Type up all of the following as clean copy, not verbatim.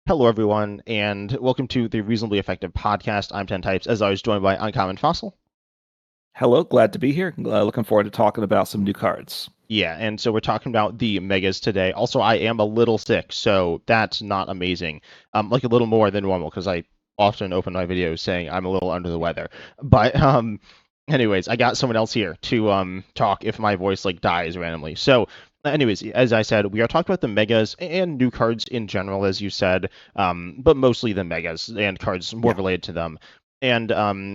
Hello, everyone, and welcome to the Reasonably Effective Podcast. I'm 10 Types, as always, joined by Uncommon Fossil. Hello, glad to be here. Looking forward to talking about some new cards. Yeah, and so we're talking about the Megas today. Also, I am a little sick, so that's not amazing. Like a little more than normal, because I often open my videos saying I'm a little under the weather. But, anyways, I got someone else here to talk if my voice like dies randomly. So, anyways, as I said, we are talking about the Megas and new cards in general, as you said, but mostly the Megas and cards more Yeah. related to them. And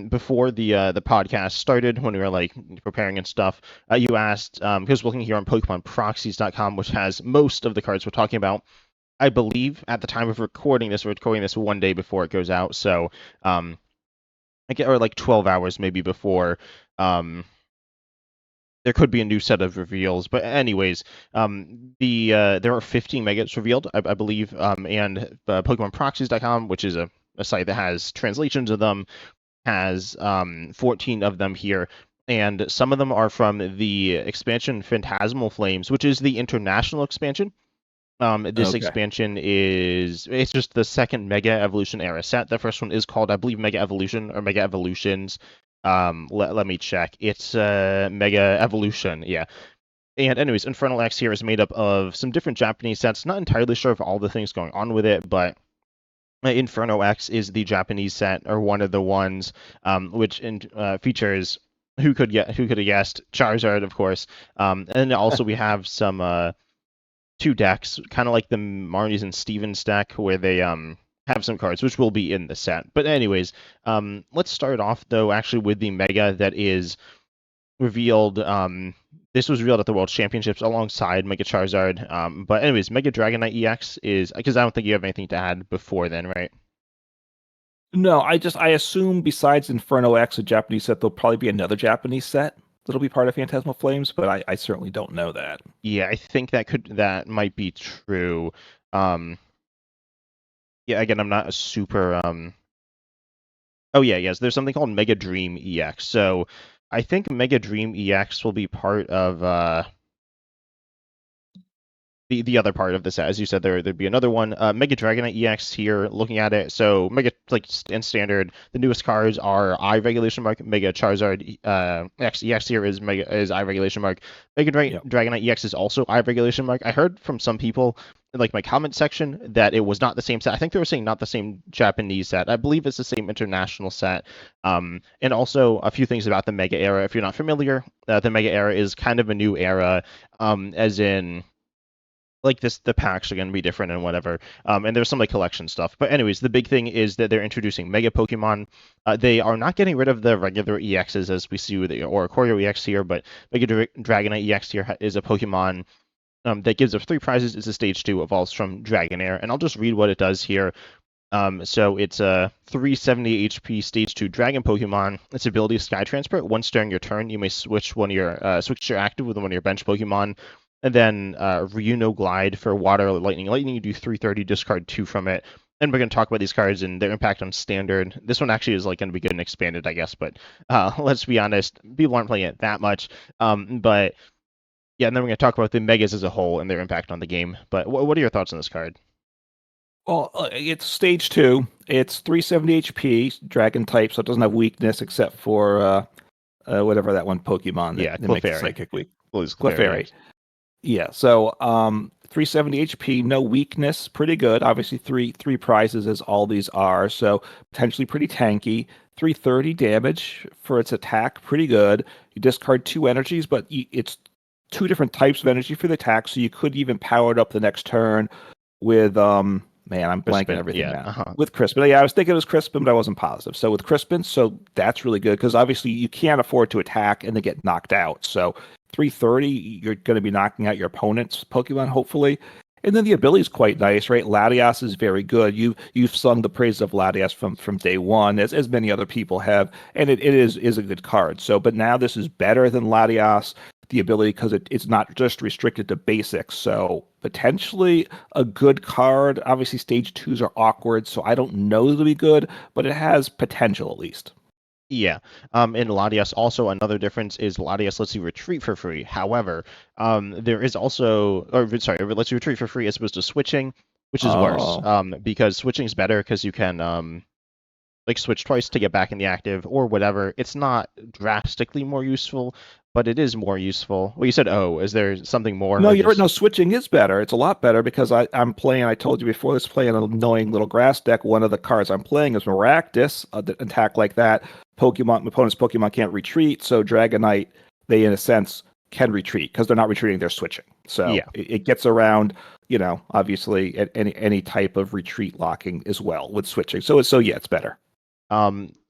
before the podcast started, when we were like preparing and stuff, you asked because we're looking here on PokemonProxies.com, which has most of the cards we're talking about. I believe at the time of recording this, we're recording this one day before it goes out, so I get or like 12 hours maybe before there could be a new set of reveals. But anyways, there are 15 Megas revealed, I believe, and PokemonProxies.com, which is a site that has translations of them, has 14 of them here, and some of them are from the expansion Phantasmal Flames, which is the international expansion. This Okay. expansion it's just the second Mega Evolution era set. The first one is called, I believe, Mega Evolution or Mega Evolutions. Let me check. It's Mega Evolution, yeah. And anyways, Infernal X here is made up of some different Japanese sets. Not entirely sure of all the things going on with it, but Inferno X is the Japanese set, or one of the ones, which features who could have guessed Charizard, of course. And also we have some two decks, kind of like the Marnies and Stevens deck, where they have some cards which will be in the set. But anyways, let's start off though actually with the Mega that is revealed. This was revealed at the World Championships alongside Mega Charizard. But anyways, Mega Dragonite EX is, because I don't think you have anything to add before then, right? No, I assume besides Inferno X, a Japanese set, there'll probably be another Japanese set that'll be part of Phantasmal Flames, but I certainly don't know that. Yeah, I think that might be true. Um, yeah, again, I'm not a super Oh yeah, yes. There's something called Mega Dream EX. So I think Mega Dream EX will be part of the other part of the set. As you said, there'd be another one. Mega Dragonite EX here, looking at it. So Mega, like in standard, the newest cards are Eye Regulation Mark. Mega Charizard X EX here is Eye Regulation Mark. Yep. Dragonite EX is also Eye Regulation Mark. I heard from some people in like my comment section that it was not the same set. I think they were saying not the same Japanese set. I believe it's the same international set. And also a few things about the Mega era. If you're not familiar, the Mega era is kind of a new era, as in like the packs are going to be different and whatever. And there's some like collection stuff. But anyways, the big thing is that they're introducing Mega Pokemon. They are not getting rid of the regular EXs as we see with the Oricorio EX here, but Mega Dragonite EX here is a Pokemon that gives up 3 prizes. It's a stage 2, evolves from Dragonair. And I'll just read what it does here. So it's a 370 HP stage 2 Dragon Pokemon. Its ability is Sky Transport. Once during your turn, you may switch your active with one of your bench Pokemon. And then Ryuno Glide for Water, Lightning. Lightning, you do 330, discard 2 from it. And we're going to talk about these cards and their impact on standard. This one actually is like going to be good and expanded, I guess. But let's be honest, people aren't playing it that much. But yeah, and then we're going to talk about the Megas as a whole and their impact on the game. But what are your thoughts on this card? Well, it's stage 2. It's 370 HP, Dragon type, so it doesn't have weakness except for whatever that one Pokemon Yeah, that makes it Clefairy. psychic weak. Clefairy. Clefairy. Yeah, so 370 HP, no weakness, pretty good. Obviously, three prizes as all these are, so potentially pretty tanky. 330 damage for its attack, pretty good. You discard 2 energies, but it's 2 different types of energy for the attack, so you could even power it up the next turn with man, I'm blanking Crispin, everything yeah. now. With Crispin. Yeah, I was thinking it was Crispin, but I wasn't positive. So with Crispin, so that's really good because obviously you can't afford to attack and then get knocked out. So 330, you're going to be knocking out your opponent's Pokemon, hopefully. And then the ability is quite nice, right? Latias is very good. You've sung the praise of Latias from day one, as many other people have, and it is a good card. So, but now this is better than Latias, the ability, because it's not just restricted to basics. So potentially a good card. Obviously, stage 2s are awkward, so I don't know it'll be good, but it has potential at least. Yeah. In Latias, also another difference is Latias lets you retreat for free. However, there is also, or sorry, it lets you retreat for free as opposed to switching. which is worse. Oh. Because switching is better because you can like switch twice to get back in the active or whatever. It's not drastically more useful, but it is more useful. Well, you said, oh, is there something more No, or you're right. just No, switching is better. It's a lot better because I'm playing. I told you before, this playing an annoying little grass deck. One of the cards I'm playing is Maractus. Attack like that, Pokemon opponent's Pokemon can't retreat. So Dragonite, they in a sense can retreat because they're not retreating; they're switching. So yeah. it gets around, obviously any type of retreat locking as well with switching. So yeah, it's better.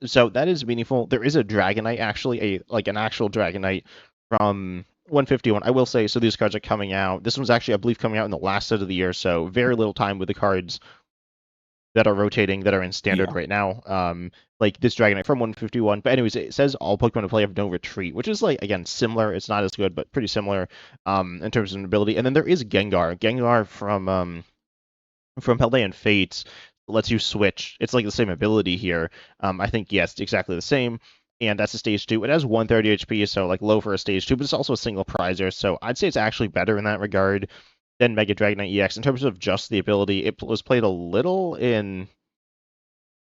So that is meaningful. There is a Dragonite, actually, an actual Dragonite from 151. I will say, so these cards are coming out. This one's actually, I believe, coming out in the last set of the year, so very little time with the cards that are rotating that are in standard Yeah. right now. Like this Dragonite from 151. But anyways, it says all Pokemon to play have no retreat, which is like again similar. It's not as good, but pretty similar in terms of an ability. And then there is Gengar. Gengar from Paldean Fates lets you switch. It's like the same ability here. I think yes, exactly the same. And that's a stage 2. It has 130 HP, so like low for a stage 2, but it's also a single prizer. So I'd say it's actually better in that regard than Mega Dragonite EX in terms of just the ability. It was played a little in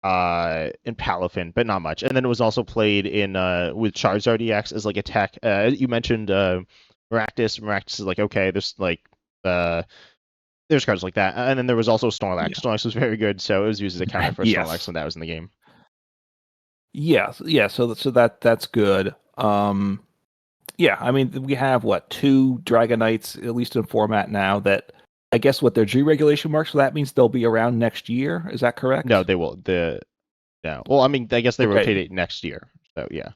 Palafin, but not much. And then it was also played in with Charizard EX as like a tech. You mentioned Maractus. Maractus is like okay, uh there's cards like that. And then there was also Snorlax. Yeah. Snorlax was very good, so it was used as a counter for Snorlax Yes. when that was in the game. Yes. Yeah. So that's good. Yeah. I mean, we have what, two Dragonites at least in format now that I guess what their G regulation marks. So that means they'll be around next year. Is that No, correct? they will. No. Well, I mean, I guess they Okay. rotate it next year. So yeah,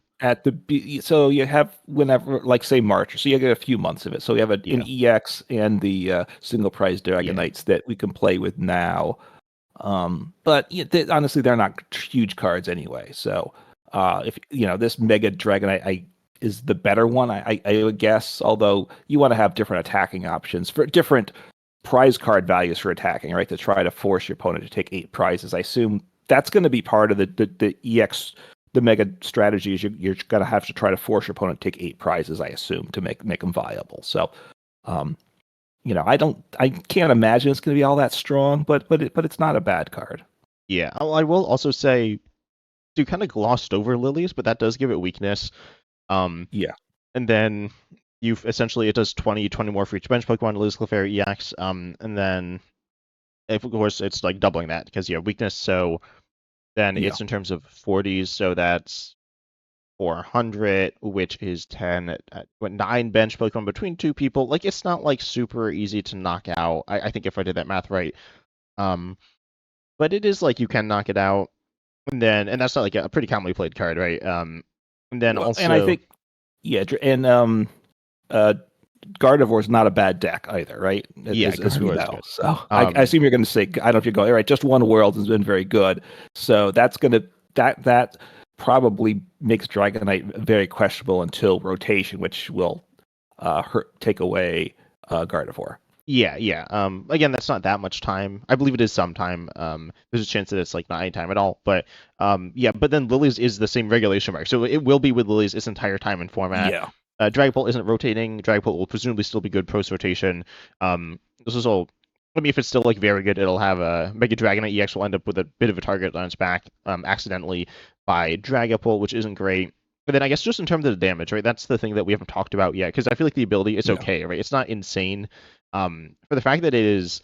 So you have whenever, like say March, so you get a few months of it. So we have an yeah, EX and the single prize yeah, Dragonites that we can play with now. But honestly, they're not huge cards anyway. So if this Mega Dragonite is the better one, I would guess. Although you want to have different attacking options for different prize card values for attacking, right? To try to force your opponent to take 8 prizes. I assume that's going to be part of the EX, the Mega strategy. Is you're going to have to try to force your opponent to take 8 prizes. I assume to make them viable. So. Um, I can't imagine it's going to be all that strong, but it's not a bad card. yeah. I will also say you kind of glossed over Lilies, but that does give it weakness. Um, Yeah, and then you've essentially it does 20 more for each bench Pokemon, Lilies, Clefairy, EX. And then of course it's like doubling that because you have weakness. So then yeah, it's in terms of 40s, so that's 400, which is 10, 9 bench Pokemon between two people. Like, it's not like super easy to knock out. I think if I did that math right. Um, but it is like you can knock it out. And that's not like a pretty commonly played card, right? And then well, and I also, think and uh, Gardevoir's not a bad deck either, right? yeah, As we Gardevoir is know. good. So I Um, assume you're going to say, I don't know if you go, all right, just one world has been very good. So that's going to that probably makes Dragonite very questionable until rotation, which will take away Gardevoir. yeah, yeah. Again, that's not that much time. I believe it is some time. There's a chance that it's like not any time at all. But yeah. But then Lily's is the same regulation mark, so it will be with Lily's its entire time in format. Yeah, Dragapult isn't rotating. Dragapult will presumably still be good post rotation. This is all. I mean, if it's still like very good, it'll have a Mega Dragonite EX will end up with a bit of a target on its back, accidentally by Dragapult, which isn't great. But then I guess just in terms of the damage, right? That's the thing that we haven't talked about yet, because I feel like the ability is yeah. okay, right? It's not insane. For the fact that it's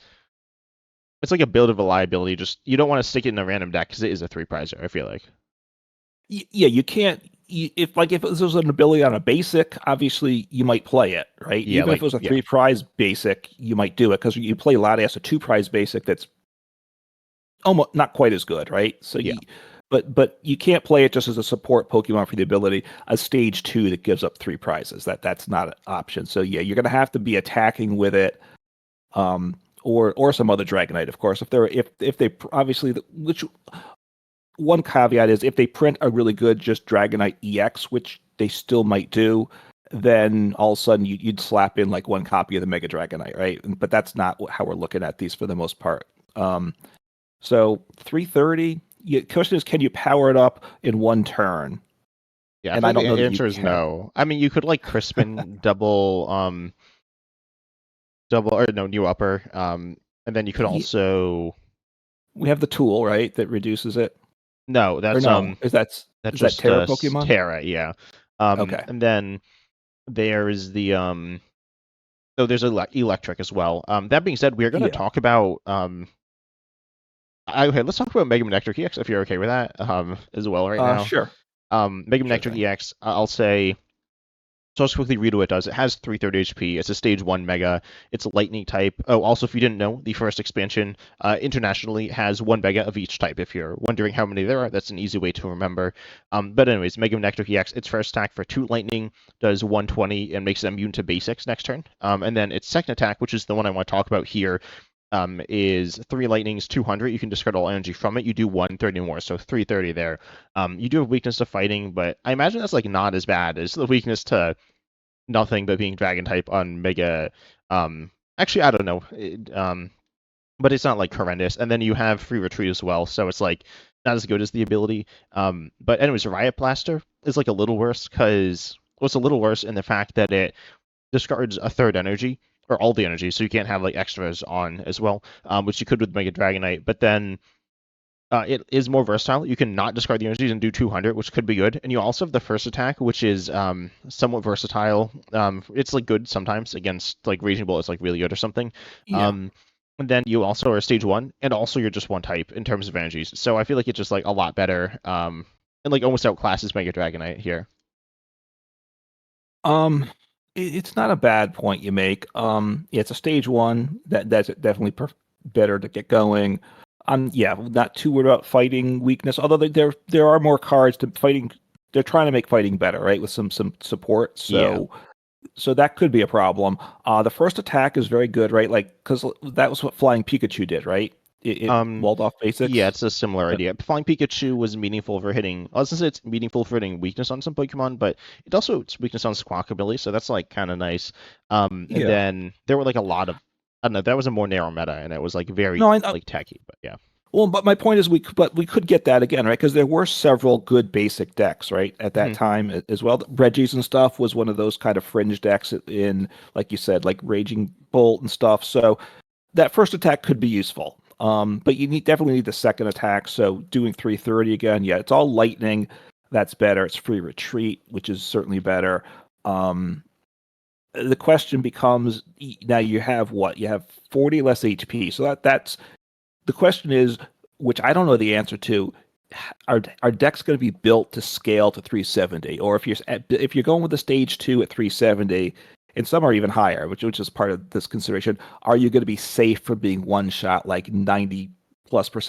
like a build of a liability. Just you don't want to stick it in a random deck because it is a 3 prizer. I feel like. Yeah, you can't. If this was an ability on a basic, obviously you might play it, right? Yeah, Even if like it was a yeah, 3 prize basic, you might do it because you play Latias a 2 prize basic that's almost not quite as good, right? yeah, But you can't play it just as a support Pokemon for the ability. A stage 2 that gives up 3 prizes, that's not an option. So yeah, you're gonna have to be attacking with it, or some other Dragonite, of course. If they obviously which one caveat is if they print a really good just Dragonite EX, which they still might do, then all of a sudden you'd slap in like one copy of the Mega Dragonite, right? But that's not how we're looking at these for the most part. So 330. Question is, can you power it up in one turn? yeah. I And feel I like the don't know that you answer is can. no. I mean, you could like Crispin double or no new upper. And then you could also We have the tool, right, that reduces it. no, Or that's no, is that just Terra Pokemon? Terra, yeah. Okay. And then there's the so there's electric as well. That being said, we're gonna Yeah. talk about okay, let's talk about Mega Manectric EX if you're okay with that as well right now. Sure. Mega Sure Manectric thing. EX, I'll say. So I'll just quickly read what it does. It has 330 HP. It's a stage 1 Mega. It's a Lightning type. Oh, also, if you didn't know, the first expansion internationally has 1 Mega of each type. If you're wondering how many there are, that's an easy way to remember. But anyways, Mega Manectric EX, its first attack for 2 Lightning does 120 and makes it immune to basics next turn. And then its second attack, which is the one I want to talk about here, is 3 lightnings, 200. You can discard all energy from it. You do 130 more, so 330 there. You do have weakness to fighting, but I imagine that's like not as bad as the weakness to nothing but being dragon type on Mega. Actually, I don't know. But it's not like horrendous. And then you have free retreat as well, so it's like not as good as the ability. But anyways, Riot Blaster is like a little worse because it's a little worse in the fact that it discards a third energy or all the energy, so you can't have like extras on as well, which you could with Mega Dragonite. But then it is more versatile. You can not discard the energies and do 200, which could be good. And you also have the first attack, which is somewhat versatile. It's like good sometimes against like Raging Bull. It's like really good or something. Yeah. And then you also are stage 1, and also you're just one type in terms of energies. So I feel like it's just like a lot better. And like almost outclasses Mega Dragonite here. It's not a bad point you make. Yeah, it's a stage 1. That's definitely better to get going. Yeah, not too worried about fighting weakness. Although there are more cards to fighting. They're trying to make fighting better, right? With some support. Yeah. So that could be a problem. The first attack is very good, right? Like because that was what Flying Pikachu did, right? It walled off Yeah, basics. it's a similar idea. Flying Pikachu was meaningful for hitting. I was gonna say it's meaningful for hitting weakness on some Pokemon, but it also it's weakness on Squawkabilly, so that's like kind of nice. And Yeah. then there were like a lot of I don't know. That was a more narrow meta, and it was like very No, like tacky. But yeah, well, but my point is, we could get that again, right? Because there were several good basic decks, right, at that Mhm. time as well. Reggie's and stuff was one of those kind of fringe decks in, like you said, like Raging Bolt and stuff. So that first attack could be useful. But you definitely need the second attack. So doing 330 again, yeah, it's all lightning. That's better. It's free retreat, which is certainly better. Um, the question becomes now you have what? You have 40 less HP. So that's the question is, which I don't know the answer to, are decks going to be built to scale to 370, or if you're going with the stage 2 at 370, and some are even higher, which is part of this consideration, are you going to be safe from being one shot like 90+%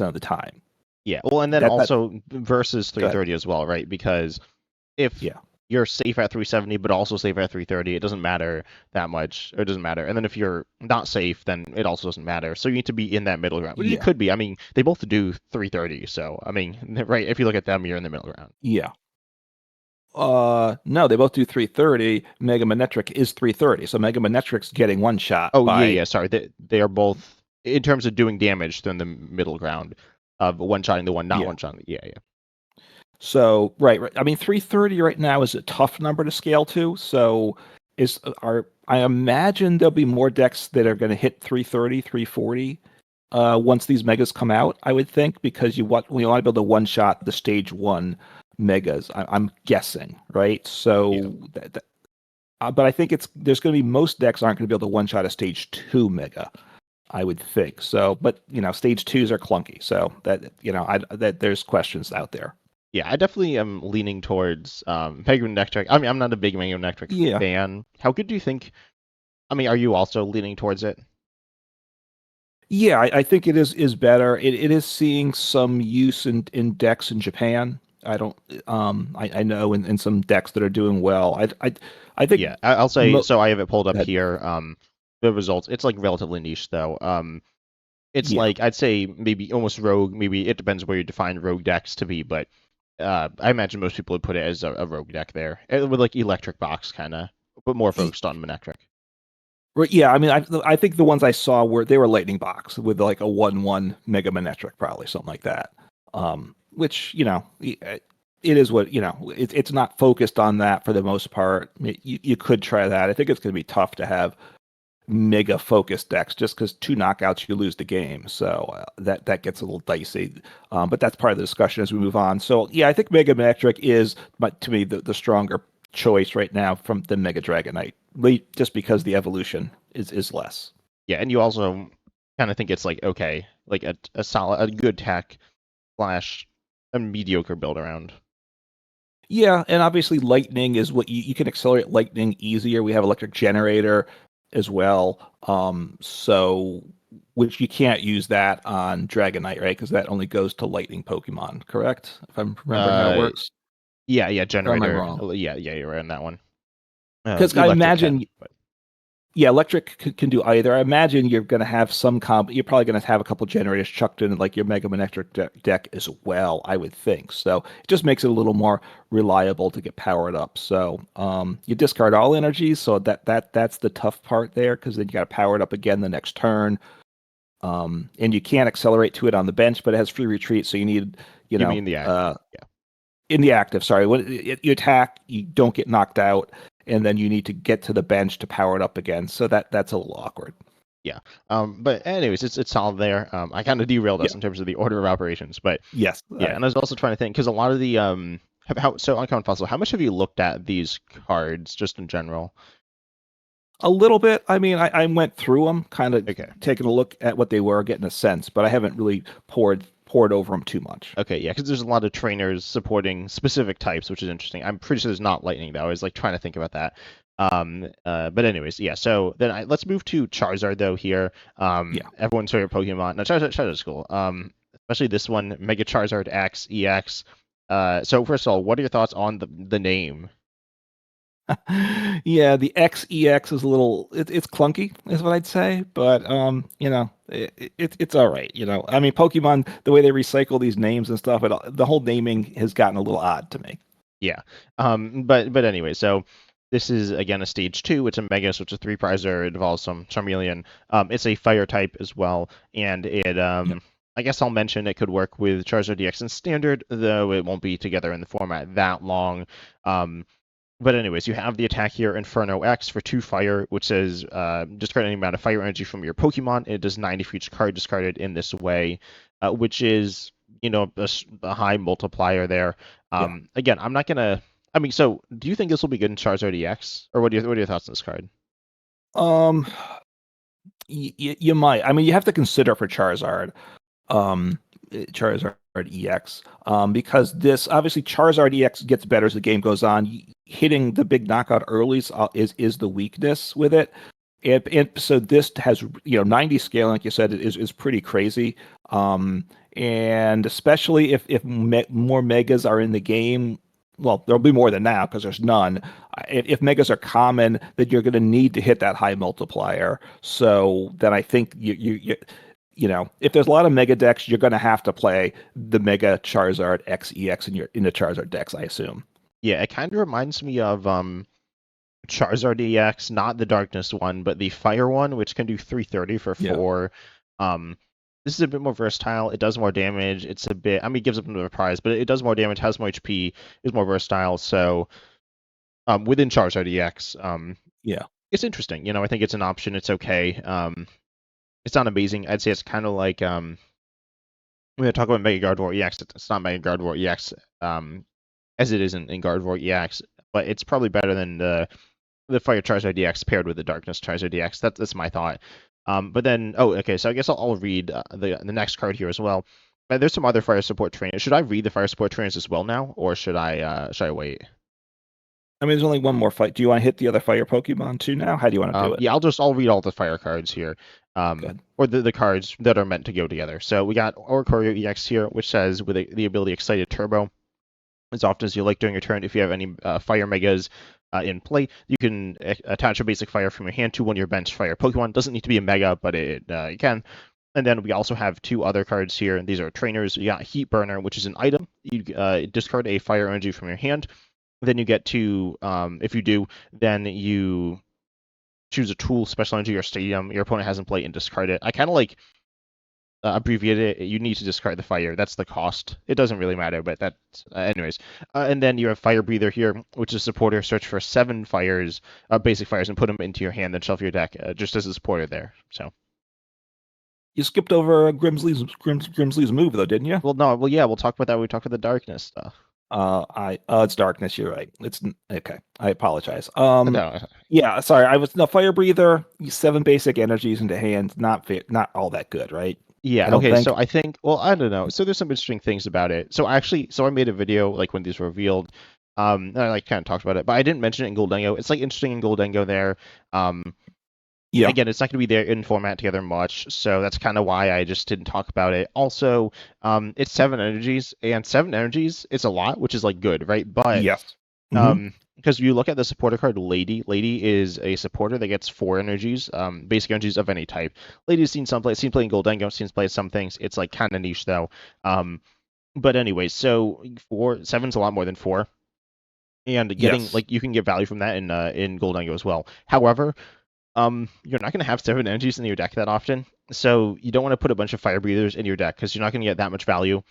of the time? yeah. Well, and then That also versus Go ahead. 330 as well, right? Because if Yeah, you're safe at 370 but also safe at 330, it doesn't matter that much, or it doesn't matter. And then if you're not safe, then it also doesn't matter. So you need to be in that middle ground, which you yeah, could be. I mean, they both do 330, so I mean, right? If you look at them, you're in the middle ground. yeah. No, they both do 330. Mega Manectric is 330, so Mega Manectric's getting one shot Oh yeah, by yeah. Sorry, they are both in terms of doing damage. They're in the middle ground of one shotting the one, not yeah. one shotting. Yeah, yeah. So right. I mean, 330 right now is a tough number to scale to. So I imagine there'll be more decks that are going to hit 330, 340 once these megas come out. I would think because we want to be able to one shot the stage 1 megas. I'm guessing, right? Yeah. So but I think there's going to be most decks aren't going to be able to one shot a stage 2 mega. I would think so, but stage 2s are clunky, so that there's questions out there. Yeah, I definitely am leaning towards Mega Manectric. I mean, I'm not a big Mega Manectric Yeah. fan. How good do you think? I mean, are you also leaning towards it? Yeah, I think it is better. It is seeing some use in decks in Japan. I don't I know in some decks that are doing well. I think Yeah, I'll say mo- so. I have it pulled up that here. The results. It's like relatively niche though. It's yeah. like I'd say maybe almost rogue. Maybe it depends where you define rogue decks to be, but I imagine most people would put it as a rogue deck there, with like electric box kind of, but more focused on Manectric. Right, yeah, I mean, I think the ones I saw they were Lightning Box with like a 1/1 Mega Manectric, probably something like that. Which it is what it's not focused on that for the most part. You could try that. I think it's going to be tough to have mega focused decks. Just because 2 knockouts, you lose the game. So that gets a little dicey. But that's part of the discussion as we move on. So yeah, I think Mega Manectric is, but to me, the stronger choice right now from the Mega Dragonite, just because the evolution is less. Yeah, and you also kind of think it's like okay, like a solid, a good tech slash a mediocre build around. Yeah, and obviously lightning is what you can accelerate lightning easier. We have electric generator as well. So which you can't use that on Dragonite, right? Because that only goes to lightning Pokemon, correct? If I'm remembering how it Uh, works. yeah, Or am I generator. wrong? Yeah, you're right on that one. Because I Electric can, imagine, but yeah, electric can do either. I imagine you're going to have you're probably going to have a couple generators chucked in like your Mega Manectric deck as well, I would think. So it just makes it a little more reliable to get powered up. So you discard all energies, so that's the tough part there, because then you got to power it up again the next turn. And you can't accelerate to it on the bench, but it has free retreat, so you need, you mean the active? Yeah. in the active, sorry, when you attack, you don't get knocked out, and then you need to get to the bench to power it up again. So that's a little awkward. Yeah. But anyways, it's solid there. I kind of derailed Yeah. us in terms of the order of operations, but Yes. yeah, and I was also trying to think because a lot of the so Uncommon Fossil, how much have you looked at these cards just in general? A little bit. I mean, I went through them, kind of Okay. taking a look at what they were, getting a sense, but I haven't really poured over them too much. Okay, yeah, because there's a lot of trainers supporting specific types, which is interesting. I'm pretty sure there's not lightning though. I was like trying to think about that. But anyways, yeah. So then let's move to Charizard though here. Yeah. Everyone's favorite Pokemon. Now Charizard's cool. Especially this one, Mega Charizard X EX. So first of all, what are your thoughts on the name? Yeah, the XEX is a little it's clunky, is what I'd say, but it's all right. I mean, Pokemon, the way they recycle these names and stuff, the whole naming has gotten a little odd to me. Yeah. But anyway, so this is again a stage 2. It's a Mega, so it's a 3 prizer. It involves some Charmeleon. It's a fire type as well, and it Yeah. I guess I'll mention it could work with Charizard DX in standard, though it won't be together in the format that long. But anyways, you have the attack here, Inferno X for 2 fire, which says discard any amount of fire energy from your Pokemon. It does 90 for each card discarded in this way, which is a high multiplier there. Yeah. Again, I'm not gonna. I mean, so do you think this will be good in Charizard EX, or what are your thoughts on this card? Um, you might. I mean, you have to consider for Charizard, Charizard EX, because this obviously Charizard EX gets better as the game goes on. Hitting the big knockout early is the weakness with it. And so this has 90 scale, like you said, is pretty crazy. And especially if more megas are in the game, well, there'll be more than now because there's none. If megas are common, then you're going to need to hit that high multiplier. So then I think if there's a lot of mega decks, you're going to have to play the Mega Charizard XEX in the Charizard decks, I assume. Yeah, it kind of reminds me of Charizard EX, not the Darkness one, but the Fire one, which can do 330 for Yeah. 4. This is a bit more versatile. It does more damage. It's a bit, I mean, it gives up another prize, but it does more damage, has more HP, is more versatile. So within Charizard EX, Yeah. it's interesting. I think it's an option. It's okay. It's not amazing. I'd say it's kind of like when I talk about Mega Gardevoir EX, it's not Mega Gardevoir EX as it is in Gardevoir EX, but it's probably better than the Fire Charizard DX paired with the Darkness Charizard DX. That's my thought. But then, okay, so I guess I'll read the next card here as well. There's some other fire support trainers. Should I read the fire support trainers as well now, or should I wait? I mean, there's only one more fight. Do you want to hit the other fire Pokemon too now? How do you want to do it? Yeah, I'll read all the fire cards here. Good. Or the cards that are meant to go together. So we got Oricorio EX here, which says with the ability Excited Turbo. As often as you like during your turn, if you have any fire megas in play, you can attach a basic fire from your hand to one of your bench fire Pokemon. Doesn't need to be a mega, but it you can. And then we also have 2 other cards here, and these are trainers. You got Heat Burner, which is an item. You discard a fire energy from your hand. Then you get to, if you do, then you choose a tool, special energy, or stadium your opponent has in play and discard it. I kind of like abbreviate it, you need to discard the fire. That's the cost. It doesn't really matter, but that's anyways. And then you have Fire Breather here, which is supporter. Search for 7 fires, basic fires, and put them into your hand, then shelf your deck, just as a supporter there. So. You skipped over Grimsley's move though, didn't you? Well, no. Well, yeah. We'll talk about that when we talk about the darkness stuff. It's darkness. You're right. It's okay. I apologize. No. Yeah. Sorry. Fire Breather. 7 basic energies into hand. Not all that good, right? Yeah, I don't okay, think. so I think, well, I don't know. So there's some interesting things about it. So I made a video like when these were revealed, and I like kind of talked about it, but I didn't mention it in Goldengo. It's like interesting in Goldengo there. Yeah. Again, it's not going to be there in format together much, so that's kind of why I just didn't talk about it. Also, it's 7 energies, and 7 energies is a lot, which is like good, right? But Yes. Mm-hmm. because you look at the supporter card, Lady is a supporter that gets 4 energies, basic energies of any type. Lady's seen play in Goldengo, seen play some things. It's like kind of niche though. But anyway, so 7's a lot more than 4, and getting Yes. like you can get value from that in Goldengo as well. However, you're not going to have 7 energies in your deck that often, so you don't want to put a bunch of fire breathers in your deck because you're not going to get that much value.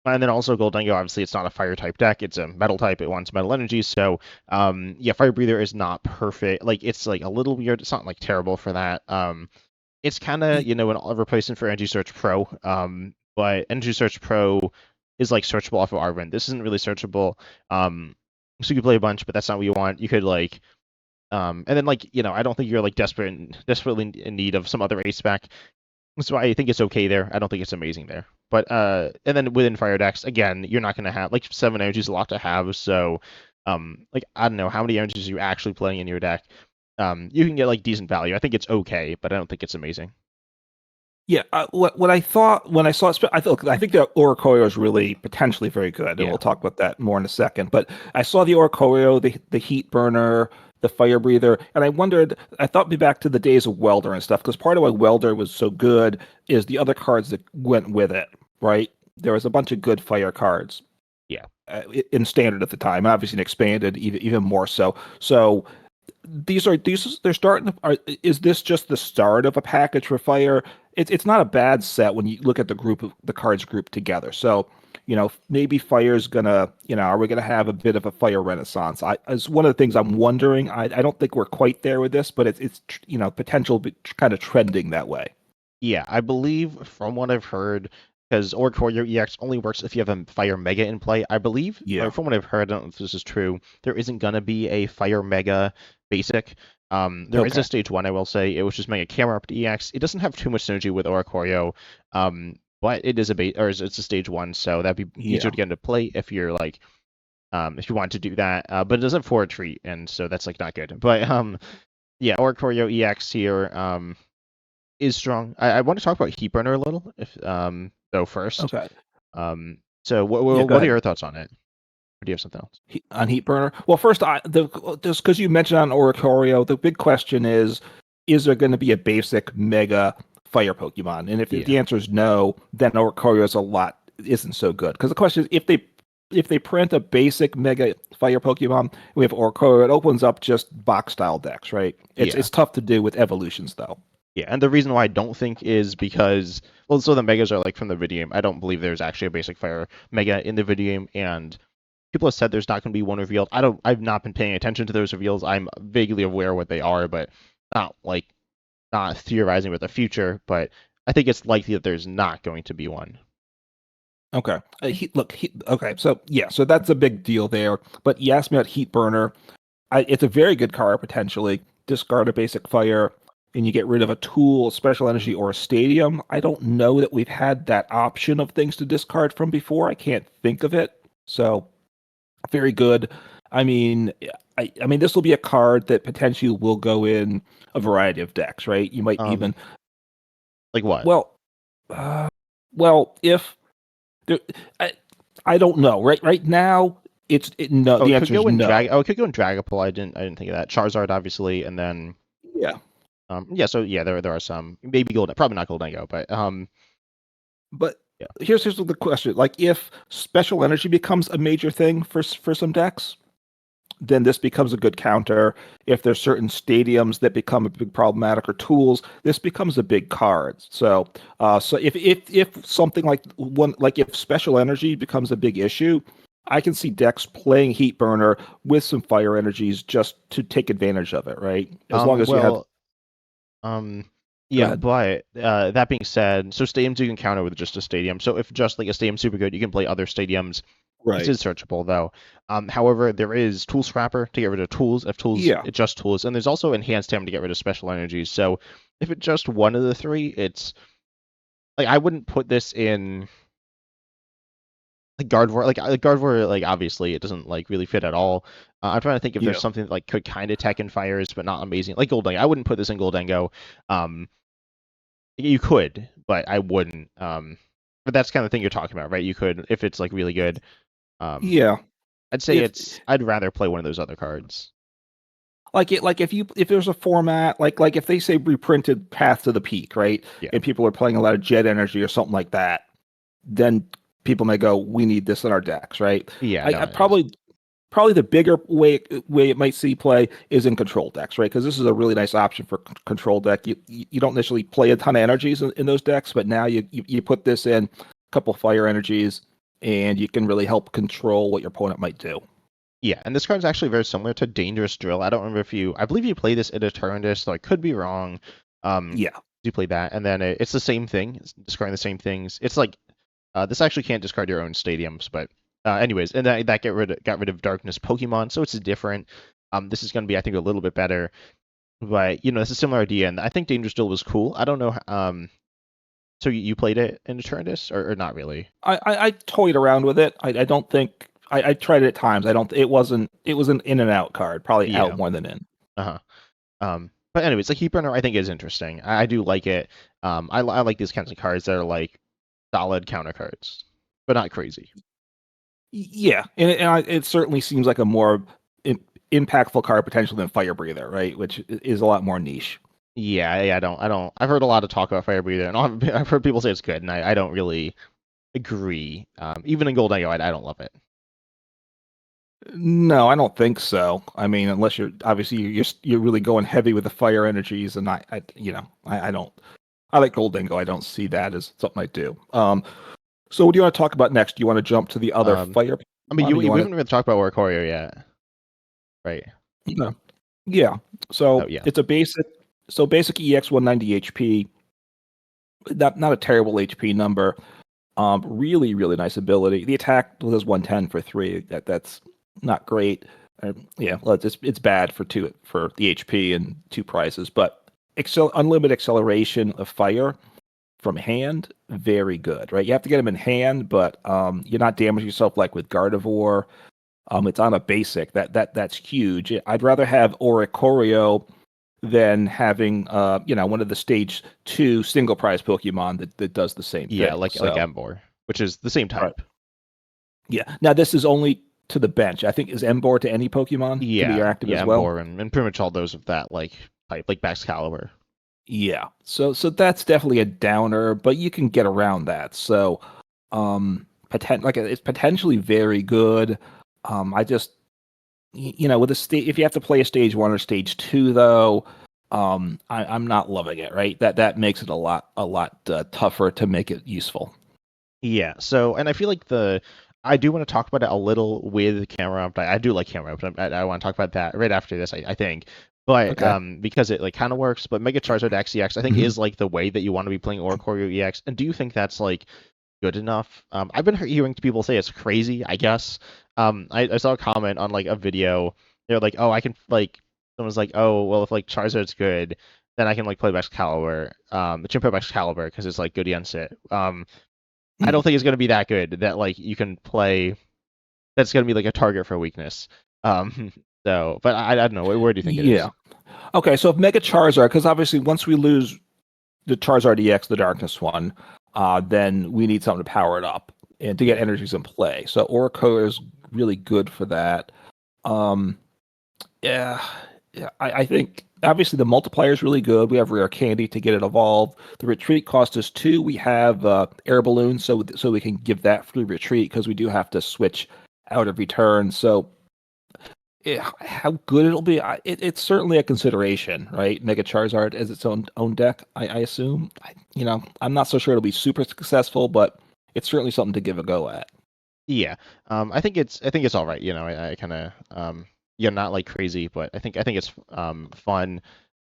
And then also Goldengo, obviously, it's not a fire type deck; it's a metal type. It wants metal energies, so yeah, fire breather is not perfect. Like it's like a little weird. It's not like terrible for that. It's kind of a replacement for Energy Search Pro. But Energy Search Pro is like searchable off of Arvin. This isn't really searchable. So you could play a bunch, but that's not what you want. You could like and then I don't think you're like desperately in need of some other ace spec. So I think it's okay there. I don't think it's amazing there. But and then within fire decks, again, you're not gonna have like 7 energies a lot to have. So like I don't know how many energies are you actually playing in your deck. You can get like decent value. I think it's okay, but I don't think it's amazing. Yeah, what I thought when I saw it, I think the Oricorio is really potentially very good, and Yeah. we'll talk about that more in a second. But I saw the Oricorio, the Heat Burner, the Fire Breather, and I wondered. I thought me back to the days of Welder and stuff, because part of why Welder was so good is the other cards that went with it. Right? There was a bunch of good fire cards. Yeah. In standard at the time, obviously and expanded even more so. So they're starting. Is this just the start of a package for fire? It's not a bad set when you look at the cards grouped together. So maybe fire's gonna are we gonna have a bit of a fire renaissance? It's one of the things I'm wondering. I don't think we're quite there with this, but it's potential kind of trending that way. Yeah, I believe from what I've heard, because Oricorio EX only works if you have a Fire Mega in play. I believe, or Yeah. from what I've heard, I don't know if this is true, there isn't gonna be a Fire Mega basic. There is Okay. a stage 1, I will say. It was just Mega Camerupt EX. It doesn't have too much synergy with Oricorio, but it is it's a stage 1, so that'd be easier Yeah. to get into play if you're like, if you want to do that. But it does have 4 retreat, and so that's like not good. But yeah, Oricorio EX here. Is strong. I want to talk about Heat Burner a little, if though first. Okay. So Yeah. Go what are ahead. your thoughts on it? Or do you have something else? On Heat Burner. Well, first, just because you mentioned on Oricorio, the big question is there going to be a basic Mega Fire Pokemon? And if Yeah. the answer is no, then Oricorio isn't so good. Because the question is, if they print a basic Mega Fire Pokemon, we have Oricorio, it opens up just box style decks, right? Yeah. It's tough to do with evolutions though. Yeah, and the reason why I don't think is because, well, so the megas are like from the video game. I don't believe there's actually a basic fire mega in the video game, and people have said there's not going to be one revealed. I've not been paying attention to those reveals. I'm vaguely aware what they are, but not like not theorizing with the future. But I think it's likely that there's not going to be one. Okay. Okay. So yeah, so that's a big deal there. But you asked me about Heat Burner. It's a very good card potentially. Discard a basic fire, and you get rid of a tool, a special energy, or a stadium. I don't know that we've had that option of things to discard from before. I can't think of it. So very good. I mean, I mean, this will be a card that potentially will go in a variety of decks, right? You might even Like what? well, if there, I don't know. Right now, no. Oh, The it could answer is go in no. it could go in Dragapult. I didn't think of that. Charizard, obviously, and then Yeah. yeah. So yeah, there are some maybe Golden, probably not Goldengo, but But yeah. here's the question: like, if special energy becomes a major thing for some decks, then this becomes a good counter. If there's certain stadiums that become a big problematic or tools, this becomes a big card. So, so if something like if special energy becomes a big issue, I can see decks playing Heat Burner with some fire energies just to take advantage of it, right? As long as you have. Well, um, Go yeah, ahead. but that being said, so stadiums you can counter with just a stadium. So if just like a stadium's super good, you can play other stadiums. This Right. is searchable though. However, there is Tool Scrapper to get rid of tools if tools Yeah. it just tools, and there's also Enhanced Ham to get rid of special energies. So if it's just one of the three, it's like I wouldn't put this in like Gardevoir. Like Gardevoir, like obviously it doesn't like really fit at all. I'm trying to think if there's Yeah. something that like could kind of tech and fires, but not amazing. Like Goldengo, I wouldn't put this in Goldengo. Um, you could, but I wouldn't. But that's kind of the thing you're talking about, right? You could if it's like really good. Um, Yeah. I'd say If it's. I'd rather play one of those other cards. like if there's a format like if they say reprinted Path to the Peak, right? Yeah. And people are playing a lot of Jet Energy or something like that, then people may go, we need this in our decks, right? Yeah. I No. It is. probably the bigger way it might see play is in control decks, right? Because this is a really nice option for control deck. You don't necessarily play a ton of energies in those decks, but now you put this in a couple fire energies, and you can really help control what your opponent might do. Yeah, and this card's actually very similar to Dangerous Drill. I don't remember if you. I believe you play this in Eternus, so I could be wrong. Yeah, You play that, and then it's the same thing. It's discarding the same things. It's like this actually can't discard your own stadiums, but anyways, and that got rid of Darkness Pokemon, so it's different. This is going to be, I think, a little bit better, but it's a similar idea, and I think Dangerous Duel was cool. I don't know. So you played it in Eternus, or not really? I toyed around with it. I don't think I tried it at times. I don't. It was an in and out card, probably out Yeah. more than in. Uh huh. But anyways, the Heat Burner I think is interesting. I do like it. I like these kinds of cards that are like solid counter cards, but not crazy. Yeah, and it certainly seems like a more impactful card potential than Fire Breather, right? Which is a lot more niche. Yeah. I don't. I've heard a lot of talk about Fire Breather, and I've heard people say it's good, and I don't really agree. Even in Gold I don't love it. No, I don't think so. I mean, unless you're obviously you're really going heavy with the fire energies, and I don't. I like Goldingo. I don't see that as something I do. So what do you want to talk about next? Do you want to jump to the other fire? I mean, one, or we you want haven't really talked about Oricorio yet, right? to? Yeah. So Oh yeah. it's a basic EX 190 HP. Not a terrible HP number. Really really nice ability. The attack was 110 for 3. That's not great. Yeah, well, it's bad for the HP and 2 prices, but unlimited acceleration of fire from hand, very good, right? You have to get them in hand, but you're not damaging yourself like with Gardevoir. It's on a basic. That's huge. I'd rather have Oricorio than having one of the stage 2 single prize Pokemon that does the same Yeah, thing. like So, Embor, which is the same right. type. Yeah. Now this is only to the bench. I think is Embor to any Pokemon to be active as well. Embor and pretty much all those of that like type, like Baxcalibur. Yeah. So that's definitely a downer, but you can get around that. So it's potentially very good. I just with if you have to play a stage 1 or stage 2 though, I'm not loving it, right? That makes it a lot tougher to make it useful. Yeah. So, and I feel like I do want to talk about it a little with Camerupt. I do like Camerupt. I want to talk about that right after this. I think. But Okay. because it like kind of works, but Mega Charizard XEX I think Mhm. is like the way that you want to be playing Oricorio EX. And do you think that's like good enough? I've been hearing people say it's crazy, I guess. I saw a comment on like a video. They're like, oh, I can like someone's like, oh, well, if like Charizard's good, then I can like play Baxcalibur, Chimpo Baxcalibur because it's like good against it. I don't think it's gonna be that good that like you can play. That's gonna be like a target for weakness. Um, but I don't know. Where do you think it is? Yeah. Okay, so if Mega Charizard, because obviously once we lose the Charizard EX, the Darkness one, then we need something to power it up and to get Yeah. energies in play. So Oracle is really good for that. Um, yeah, I think obviously the multiplier is really good. We have Rare Candy to get it evolved. The retreat cost us 2. We have Air Balloon, so we can give that free retreat because we do have to switch out every turn. So How good it'll be, it's certainly a consideration, right? Mega Charizard as its own deck, I assume. I'm not so sure it'll be super successful, but it's certainly something to give a go at. Yeah, I think it's all right. I kind of yeah, not like crazy, but I think it's fun.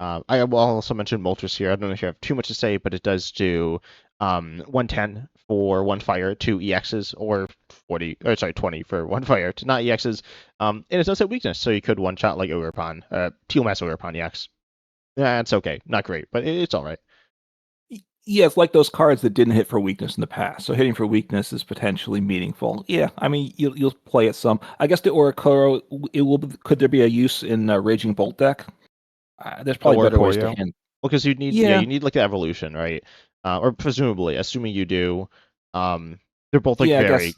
I will also mention Moltres here. I don't know if you have too much to say, but it does do 110 for one fire, two EXs, or 40, or sorry, 20 for one fire to not EXs. And it does have weakness, so you could one shot like Ogerpon, Teal Mass Ogerpon EX. Yeah, it's okay, not great, but it's all right. Yeah, it's like those cards that didn't hit for weakness in the past. So hitting for weakness is potentially meaningful. Yeah, I mean you'll play it some. I guess the Oricoro, it will. Could there be a use in Raging Bolt deck? There's probably Or better ways to Corio. hand. Well, because you need, yeah, Yeah, you need like the evolution, right? Or presumably, assuming you do. They're both like yeah, I guess. very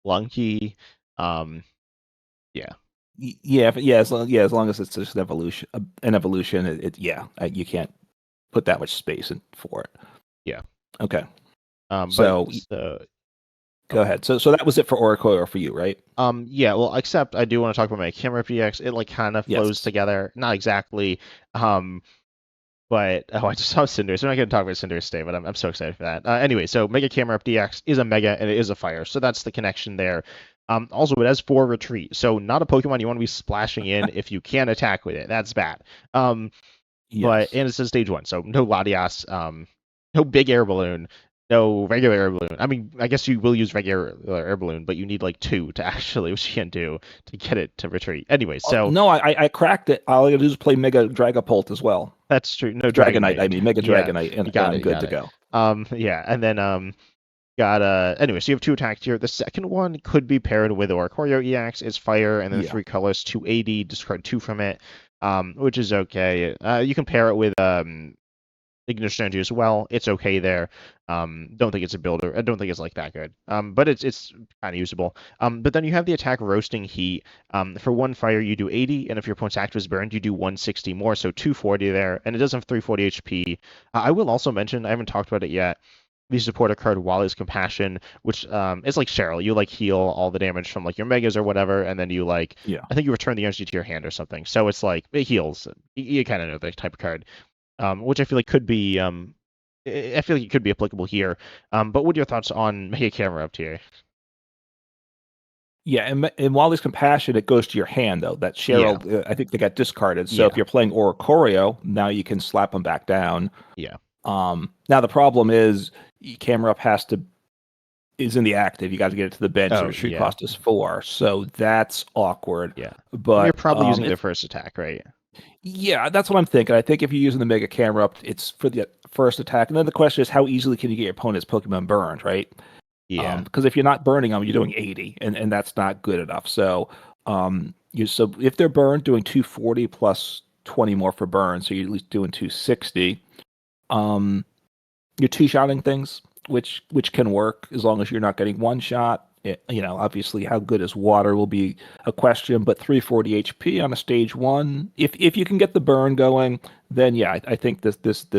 clunky. Um, yeah, Yeah, as long as it's just an evolution. Yeah, you can't put that much space in for it. yeah. Okay, But so so go ahead. So that was it for Oricoro for you, right? yeah. Well, except I do want to talk about my camera PX. It like kind of flows Yes. together, not exactly. Um, but oh, I just saw Cinders. We're not going to talk about Cinders today, but I'm so excited for that. Anyway, so Mega Camerupt DX is a Mega and it is a Fire, so that's the connection there. Also, it has 4 retreat, so not a Pokemon you want to be splashing in if you can't attack with it. That's bad. But Yes. and it says stage 1, so no Latias, no big air balloon, no regular air balloon. I mean, I guess you will use regular air balloon, but you need like two to actually, which you can't do to get it to retreat. Anyway, so No, I cracked it. All I gotta do is play Mega Dragapult as well. that's true. No Dragonite, Dragonite. I mean Mega Yeah, Dragonite, you and got I'm it. You good got to it. go. Yeah, and then got anyway, so you have two attacks here. The second one could be paired with Oricorio EX is fire, and then Yeah. 3 colors, 280, discard 2 from it, which is okay. You can pair it with Ignition Energy as well. It's okay there. Don't think it's a builder. I don't think it's like that good. But it's kind of usable. But then you have the attack Roasting Heat. For one fire, you do 80, and if your opponent's active is burned, you do 160 more, so 240 there, and it does have 340 HP. I will also mention, I haven't talked about it yet. The supporter card Wally's Compassion, which is like Cheryl. You like heal all the damage from like your megas or whatever, and then you like, Yeah. I think you return the energy to your hand or something. So it's like it heals. You kind of know the type of card, which I feel like could be I feel like it could be applicable here. But what are your thoughts on Mega Camerupt here? Yeah, and Wally's Compassion, it goes to your hand though. That Yeah, Cheryl, I think they got discarded. So if yeah, you're playing Oricorio, now you can slap them back down. yeah. Now the problem is Camerupt is in the active. You got to get it to the bench. The Oh, retreat yeah, cost is 4, so that's awkward. yeah. And you're But probably using their it's first attack, right? yeah, that's what I'm thinking. I think if you're using the Mega Camerupt, it's for the first attack, and then the question is how easily can you get your opponent's Pokemon burned, right? Yeah, Because if you're not burning them, you're doing 80, and that's not good enough. So if they're burned, doing 240 plus 20 more for burn, so you're at least doing 260. Um, you're two-shotting things, which can work as long as you're not getting one shot. Obviously, how good is water will be a question, but 340 HP on a stage 1, if you can get the burn going, then yeah, I think this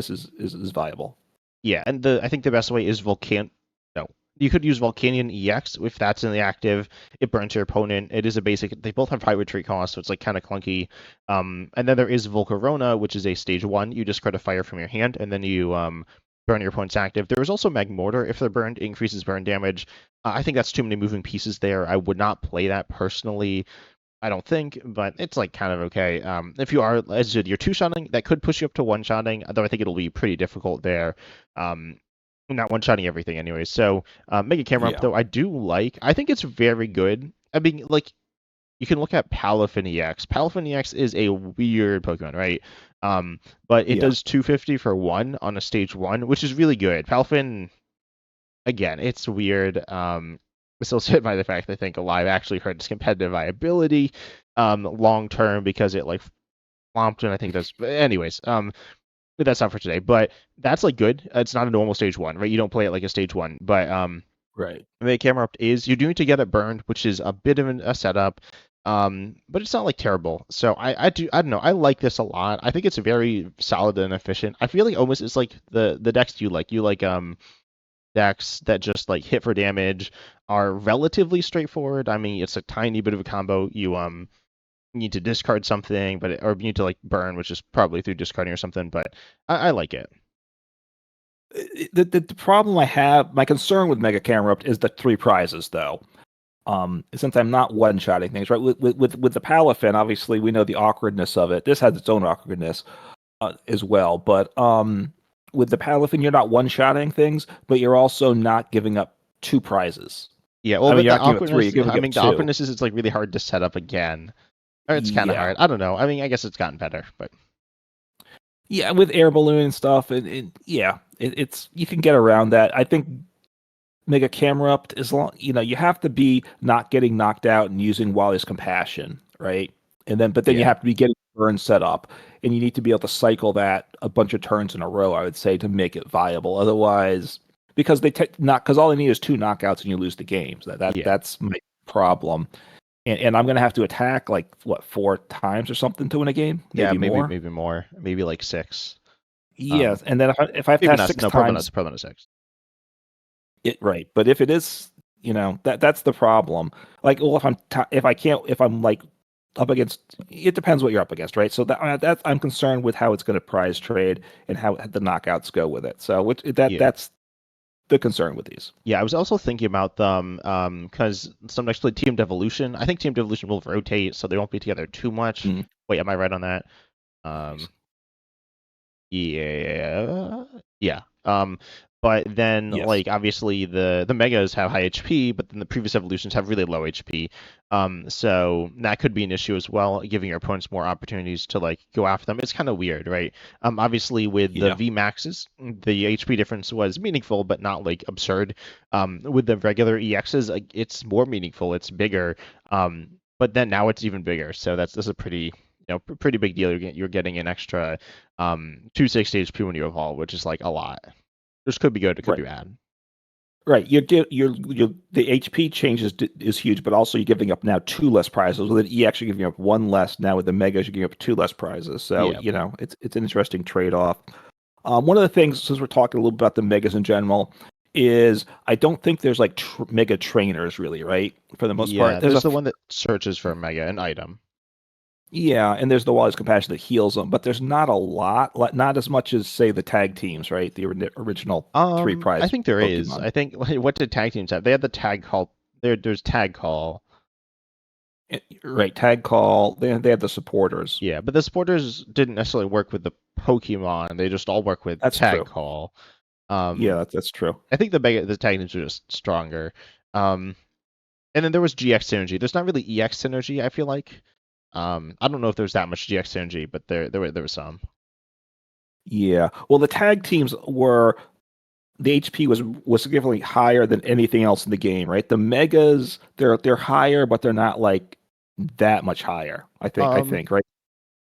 is viable. yeah. And I think the best way is Volcan. No, you could use Volcanion EX if that's in the active. It burns your opponent. It is a basic. They both have high retreat cost, so it's like kind of clunky. And then there is Volcarona, which is a stage 1. You discard a fire from your hand, and then you burn your opponent's active. There is also Magmortar. If they're burned, increases burn damage. I think that's too many moving pieces there. I would not play that personally. I don't think, but it's like kind of okay. If you are, as you're two-shotting, that could push you up to one-shotting, though I think it'll be pretty difficult there. Um, not one-shotting everything anyway. So Mega Camera Up, Yeah, though, I do like. I think it's very good. I mean, like, you can look at Palafin EX. Palafin EX is a weird Pokemon, right? But it yeah. does 250 for 1 on a stage 1, which is really good. Palafin, again, it's weird. Facilitated by the fact that I think Alive actually hurt its competitive viability long term because it like flomped, and I think that's anyways. But that's not for today. But that's like good. It's not a normal stage 1, right? You don't play it like a stage 1. But Right. the camera up is you do need to get it burned, which is a bit of a setup. But it's not like terrible. So I don't know. I like this a lot. I think it's very solid and efficient. I feel like almost it's like the decks you like. You like decks that just like hit for damage are relatively straightforward. I mean, it's a tiny bit of a combo. You you need to discard something, or you need to like burn, which is probably through discarding or something. But I like it. The problem I have, my concern with Mega Camerupt is the three prizes, though. Since I'm not one-shotting things, right? With the Palafin, obviously we know the awkwardness of it. This has its own awkwardness as well, but with the Palafin, you're not one-shotting things, but you're also not giving up two prizes. Yeah, well, I mean, but you're the not giving up three, awkwardness, you're giving I up mean, the two. awkwardness is it's like really hard to set up again. Or it's kind of Yeah. hard. I don't know. I mean, I guess it's gotten better, but Yeah, with air balloon and stuff, it's you can get around that. I think Mega Camerupt is long. You have to be not getting knocked out and using Wally's compassion, right? But then you yeah, have to be getting burn set up, and you need to be able to cycle that a bunch of turns in a row. I would say to make it viable. Otherwise, because not because all they need is two knockouts and you lose the games. yeah, That's my problem. And I'm gonna have to attack like what 4 times or something to win a game, yeah. maybe Maybe more. maybe more. Maybe like six. Yes, and then if I have to Maybe have not. six No, probably not. times, Probably not six. right. But if it is, that's the problem. Like, well, if I can't, if I'm like up against, it depends what you're up against, right? So that I'm concerned with how it's going to prize trade and how the knockouts go with it. So Yeah. that's the concern with these. Yeah, I was also thinking about them because some next play Team Devolution. I think Team Devolution will rotate, so they won't be together too much. Mm, Wait, am I right on that? Um, nice. Yeah, yeah. But then Yes. like obviously the megas have high HP, but then the previous evolutions have really low HP. So that could be an issue as well, giving your opponents more opportunities to like go after them. It's kind of weird, right? Obviously with the Yeah. V maxes, the HP difference was meaningful, but not like absurd. With the regular EXs, like, it's more meaningful. It's bigger. But then now it's even bigger. So that's a pretty pretty big deal. You're getting an extra 260 HP when you evolve, which is like a lot. This could be good, it could be Right. bad. Right. The HP changes is huge, but also you're giving up now two less prizes. With an EX, you're giving up one less. Now with the Megas, you're giving up two less prizes. So, Yeah. it's an interesting trade-off. One of the things, since we're talking a little about the Megas in general, is I don't think there's like Mega trainers really, right? For the most part, Yeah, there's the one that searches for a mega, an item. yeah, and there's the Wally's Compassion that heals them, but there's not a lot, like not as much as say the tag teams, right? The original three I prize think there is. Pokemon. I think what did tag teams have? They had the tag call. There's tag call. Right, tag call. They had the supporters. Yeah, but the supporters didn't necessarily work with the Pokemon. They just all work with That's tag true. call. Yeah, Um, that's true. I think the tag teams are just stronger. Um, and then there was GX synergy. There's not really EX synergy, I feel like. I don't know if there's that much GX synergy, but there was some. Yeah. Well, the tag teams were the HP was significantly higher than anything else in the game, right? The Megas, they're higher, but they're not like that much higher. I Um, think, right?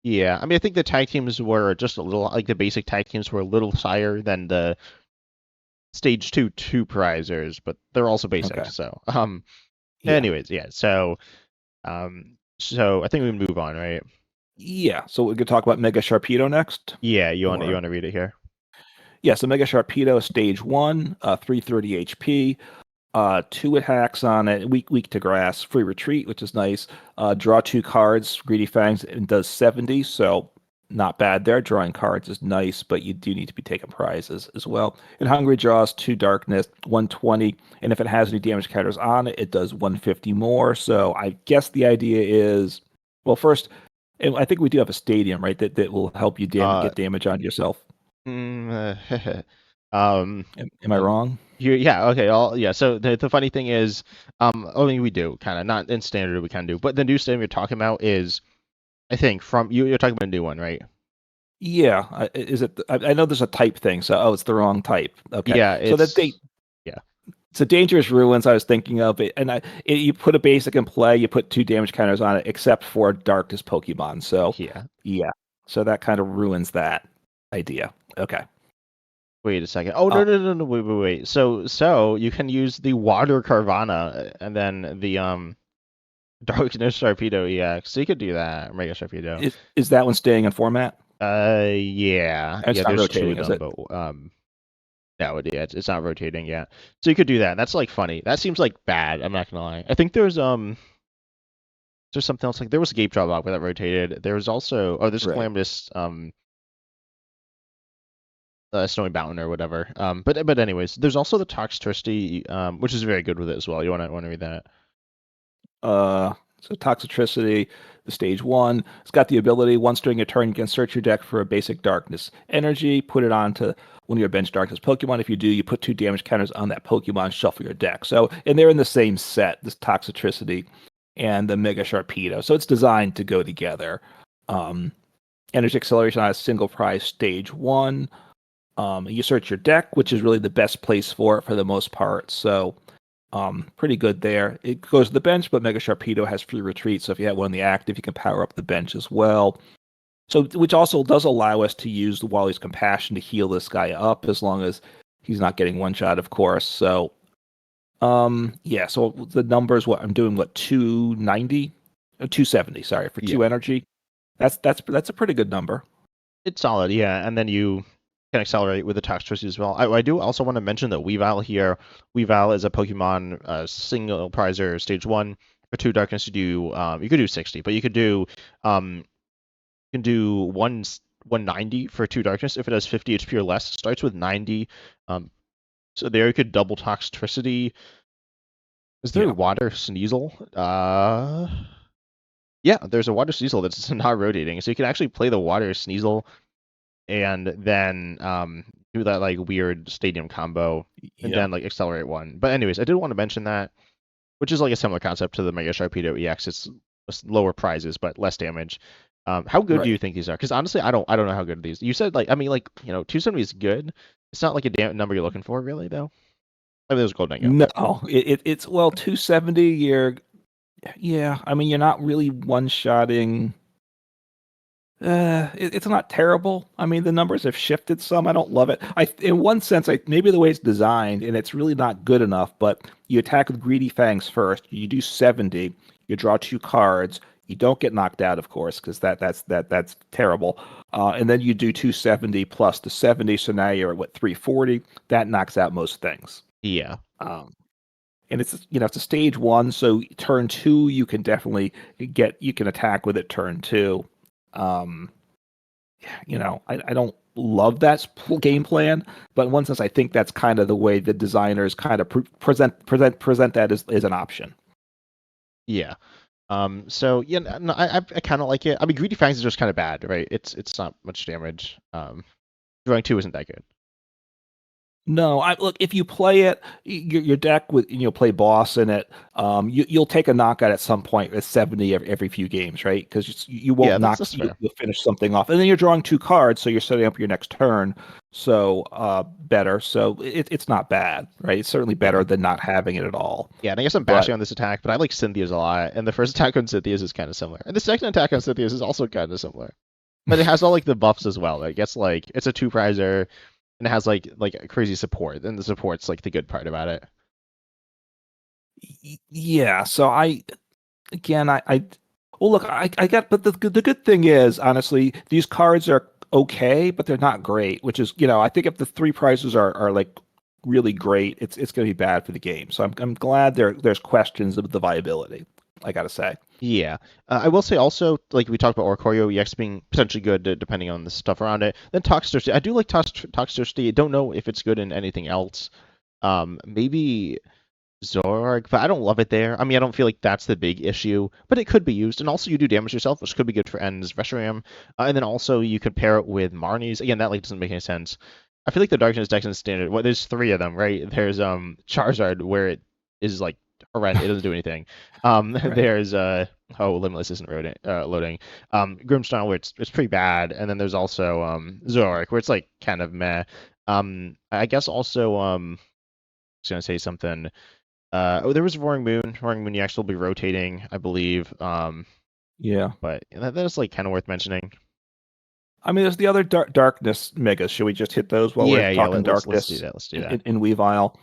yeah, I mean, I think the tag teams were just a little like the basic tag teams were a little higher than the stage two prizers, but they're also basic. Okay. So, Yeah. anyways, yeah. So I think we can move on, right? Yeah. So we could talk about Mega Sharpedo next, Yeah, you or want to read it here? yeah. So Mega Sharpedo stage one, 330 HP. Two attacks on it. Weak to grass. Free retreat, which is nice. Draw two cards. Greedy Fangs and does 70. So not bad there. Drawing cards is nice, but you do need to be taking prizes as well. And Hungry draws two darkness, 120. And if it has any damage counters on it, it does 150 more. So I guess the idea is, well, first, and I think we do have a stadium, right? That will help you Uh, get damage on yourself. mm, um, Am I wrong? yeah, okay, yeah. So the funny thing is, I mean, we do kind of not in standard we kind of do, but the new stadium you're talking about is, I think from you're talking about a new one, right? Yeah, is it? I know there's a type thing, so it's the wrong type. Okay, Yeah, so that they yeah, so dangerous ruins. I was thinking of it, and you put a basic in play, you put two damage counters on it, except for darkness Pokemon. So yeah. yeah, so that kind of ruins that idea. Okay. Wait a second. Oh Uh, no, wait. So you can use the water Carvana and then the Darkness Sharpedo EX. So you could do that, Mega Sharpedo. is that one staying in format? Yeah, It's not there's two of rotating, is them, it? but no, yeah, it's not rotating yet. So you could do that. That's like funny. That seems like bad. I'm not gonna lie. I think there's There's something else like there was a Gape Drop that rotated. There was also there's Right. Calamitous Snowy Mountain or whatever. But anyways, there's also the Toxtricity, which is very good with it as well. You wanna read that? So Toxicity, the stage 1. It's got the ability, once during a turn, you can search your deck for a basic darkness energy, put it onto one of your bench darkness Pokemon. If you do, you put 2 damage counters on that Pokemon, shuffle your deck. So, and they're in the same set, this Toxicity and the Mega Sharpedo. So it's designed to go together. Energy acceleration on a single prize, stage 1. You search your deck, which is really the best place for it for the most part. So pretty good there. It goes to the bench, but Mega Sharpedo has free retreat. So if you have one in the active, you can power up the bench as well. So, which also does allow us to use the Wally's Compassion to heal this guy up, as long as he's not getting one shot, of course. So, yeah. So the numbers, what I'm doing, 290, 270. Sorry, for 2 energy. That's a pretty good number. It's solid, yeah. And then you can accelerate with the Toxtricity as well. I do also want to mention that Weavile here. Weavile is a Pokemon single prizer stage 1 for 2 darkness. You could do 60, but you can do 190 for 2 darkness if it has 50 HP or less. It starts with 90. So there you could double Toxtricity. Is there a Water Sneasel? Yeah, there's a Water Sneasel that's not rotating, so you can actually play the Water Sneasel and then do that like weird stadium combo and then like accelerate one. But anyways, I did want to mention that, which is like a similar concept to the Mega Sharpedo EX. It's lower prizes but less damage. How good do you think these are? Because honestly, I don't know how good these. You said 270 is good. It's not like a number you're looking for, really, though. I mean, there's Golden Go. No, it's 270. I mean, you're not really one-shotting. It's not terrible. I mean, the numbers have shifted some. I don't love it. In one sense, maybe the way it's designed, and it's really not good enough. But you attack with Greedy Fangs first. You do 70. You draw 2 cards. You don't get knocked out, of course, because that's terrible. And then you do 270 plus the 70. So now you're at 340. That knocks out most things. Yeah. And it's it's a stage 1, so turn 2 you can definitely attack with it turn 2. I don't love that game plan, but in one sense, I think that's kind of the way the designers kind of present that as an option. Yeah. So yeah, no, I kind of like it. I mean, Greedy Fangs is just kind of bad, right? It's not much damage. Drawing 2 isn't that good. No, look, if you play it, your deck with play boss in it, you'll take a knockout at some point at 70 every few games, right? Because you won't knock, you'll finish something off, and then you're drawing 2 cards, so you're setting up your next turn. So better. So it's not bad, right? It's certainly better than not having it at all. Yeah, and I guess I'm bashing on this attack, but I like Cynthia's a lot, and the first attack on Cynthia's is kind of similar, and the second attack on Cynthia's is also kind of similar, but it has all like the buffs as well. I guess like it's a 2 prizer. And it has like crazy support, and the support's like the good part about it. Yeah. So well, look, I got, but the good thing is, honestly, these cards are okay, but they're not great. Which is, I think if the 3 prizes are like really great, it's going to be bad for the game. So I'm glad there's questions of the viability, I gotta say. Yeah. I will say also, like we talked about Oricorio EX being potentially good depending on the stuff around it. Then Toxtricity. I do like Toxtricity. I don't know if it's good in anything else. Maybe Zoroark, but I don't love it there. I mean, I don't feel like that's the big issue, but it could be used. And also you do damage yourself, which could be good for N's Reshiram. And then also you could pair it with Marnie's. Again, that like doesn't make any sense. I feel like the Darkness decks in standard, well, there's 3 of them, right? There's Charizard where it is like horrendous. It doesn't do anything. Right. There's Limitless isn't loading. Grimmsnarl where it's pretty bad, and then there's also Zoroark where it's like kind of meh. I guess also I was gonna say something. There was Roaring Moon. Roaring Moon EX will be rotating, I believe. Yeah. But that's like kind of worth mentioning. I mean, there's the other Darkness Megas. Should we just hit those while we're talking Darkness? Let's do that. In Weavile.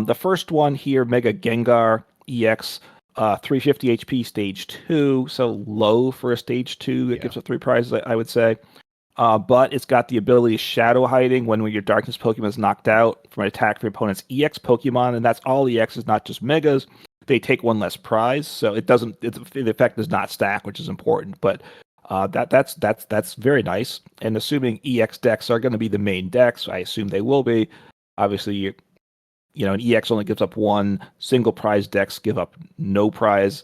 The first one here, Mega Gengar EX, 350 HP, stage 2, so low for a stage 2. It gives it 3 prizes, I would say. But it's got the ability Shadow Hiding when your Darkness Pokemon is knocked out from an attack from your opponent's EX Pokemon, and that's all EXs, not just Megas. they take one less prize, so it doesn't. The effect does not stack, which is important. But that's very nice. And assuming EX decks are going to be the main decks, I assume they will be. Obviously, an EX only gives up one. Single prize decks give up no prizes,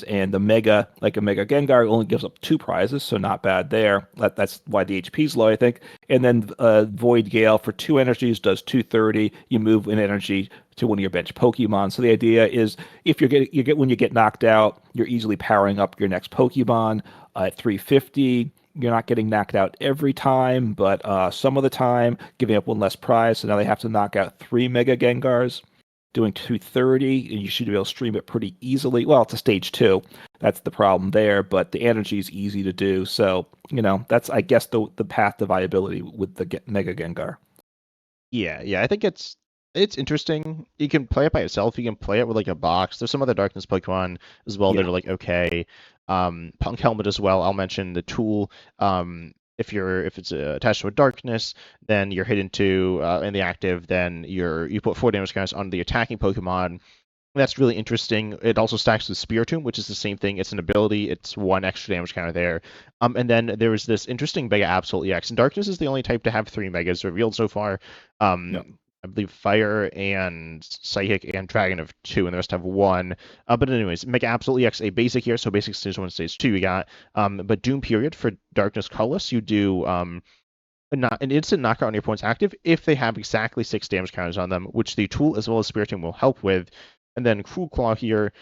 and the Mega, like a Mega Gengar, only gives up 2 prizes, so not bad there. That's why the HP's low, I think. And then Void Gale for 2 energies does 230. You move an energy to one of your bench Pokemon. So the idea is, if when you get knocked out, you're easily powering up your next Pokemon at 350. You're not getting knocked out every time, but some of the time, giving up one less prize. So now they have to knock out 3 Mega Gengars, doing 230, and you should be able to stream it pretty easily. Well, it's a stage 2. That's the problem there, but the energy is easy to do. So, that's, I guess, the path to viability with the Mega Gengar. Yeah, I think it's interesting. You can play it by itself. You can play it with like a box. There's some other Darkness Pokemon as well that are like okay. Punk Helmet as well. I'll mention the tool. If it's attached to a darkness, then you're hit into in the active, then you put 4 damage counters on the attacking Pokemon. That's really interesting. It also stacks with Spiritomb, which is the same thing. It's an ability. It's 1 extra damage counter there. And then there was this interesting Mega Absol EX. And Darkness is the only type to have 3 Megas revealed so far. Yep. I believe Fire and Psychic and Dragon have 2, and the rest have 1. But anyways, Mega Absol EX, a basic here, so basic stage 1, stage 2 you got. But Doom Period for Darkness Colorless, you do an instant knockout on your opponent's active if they have exactly 6 damage counters on them, which the tool as well as Spiritomb will help with. And then Cruel Claw here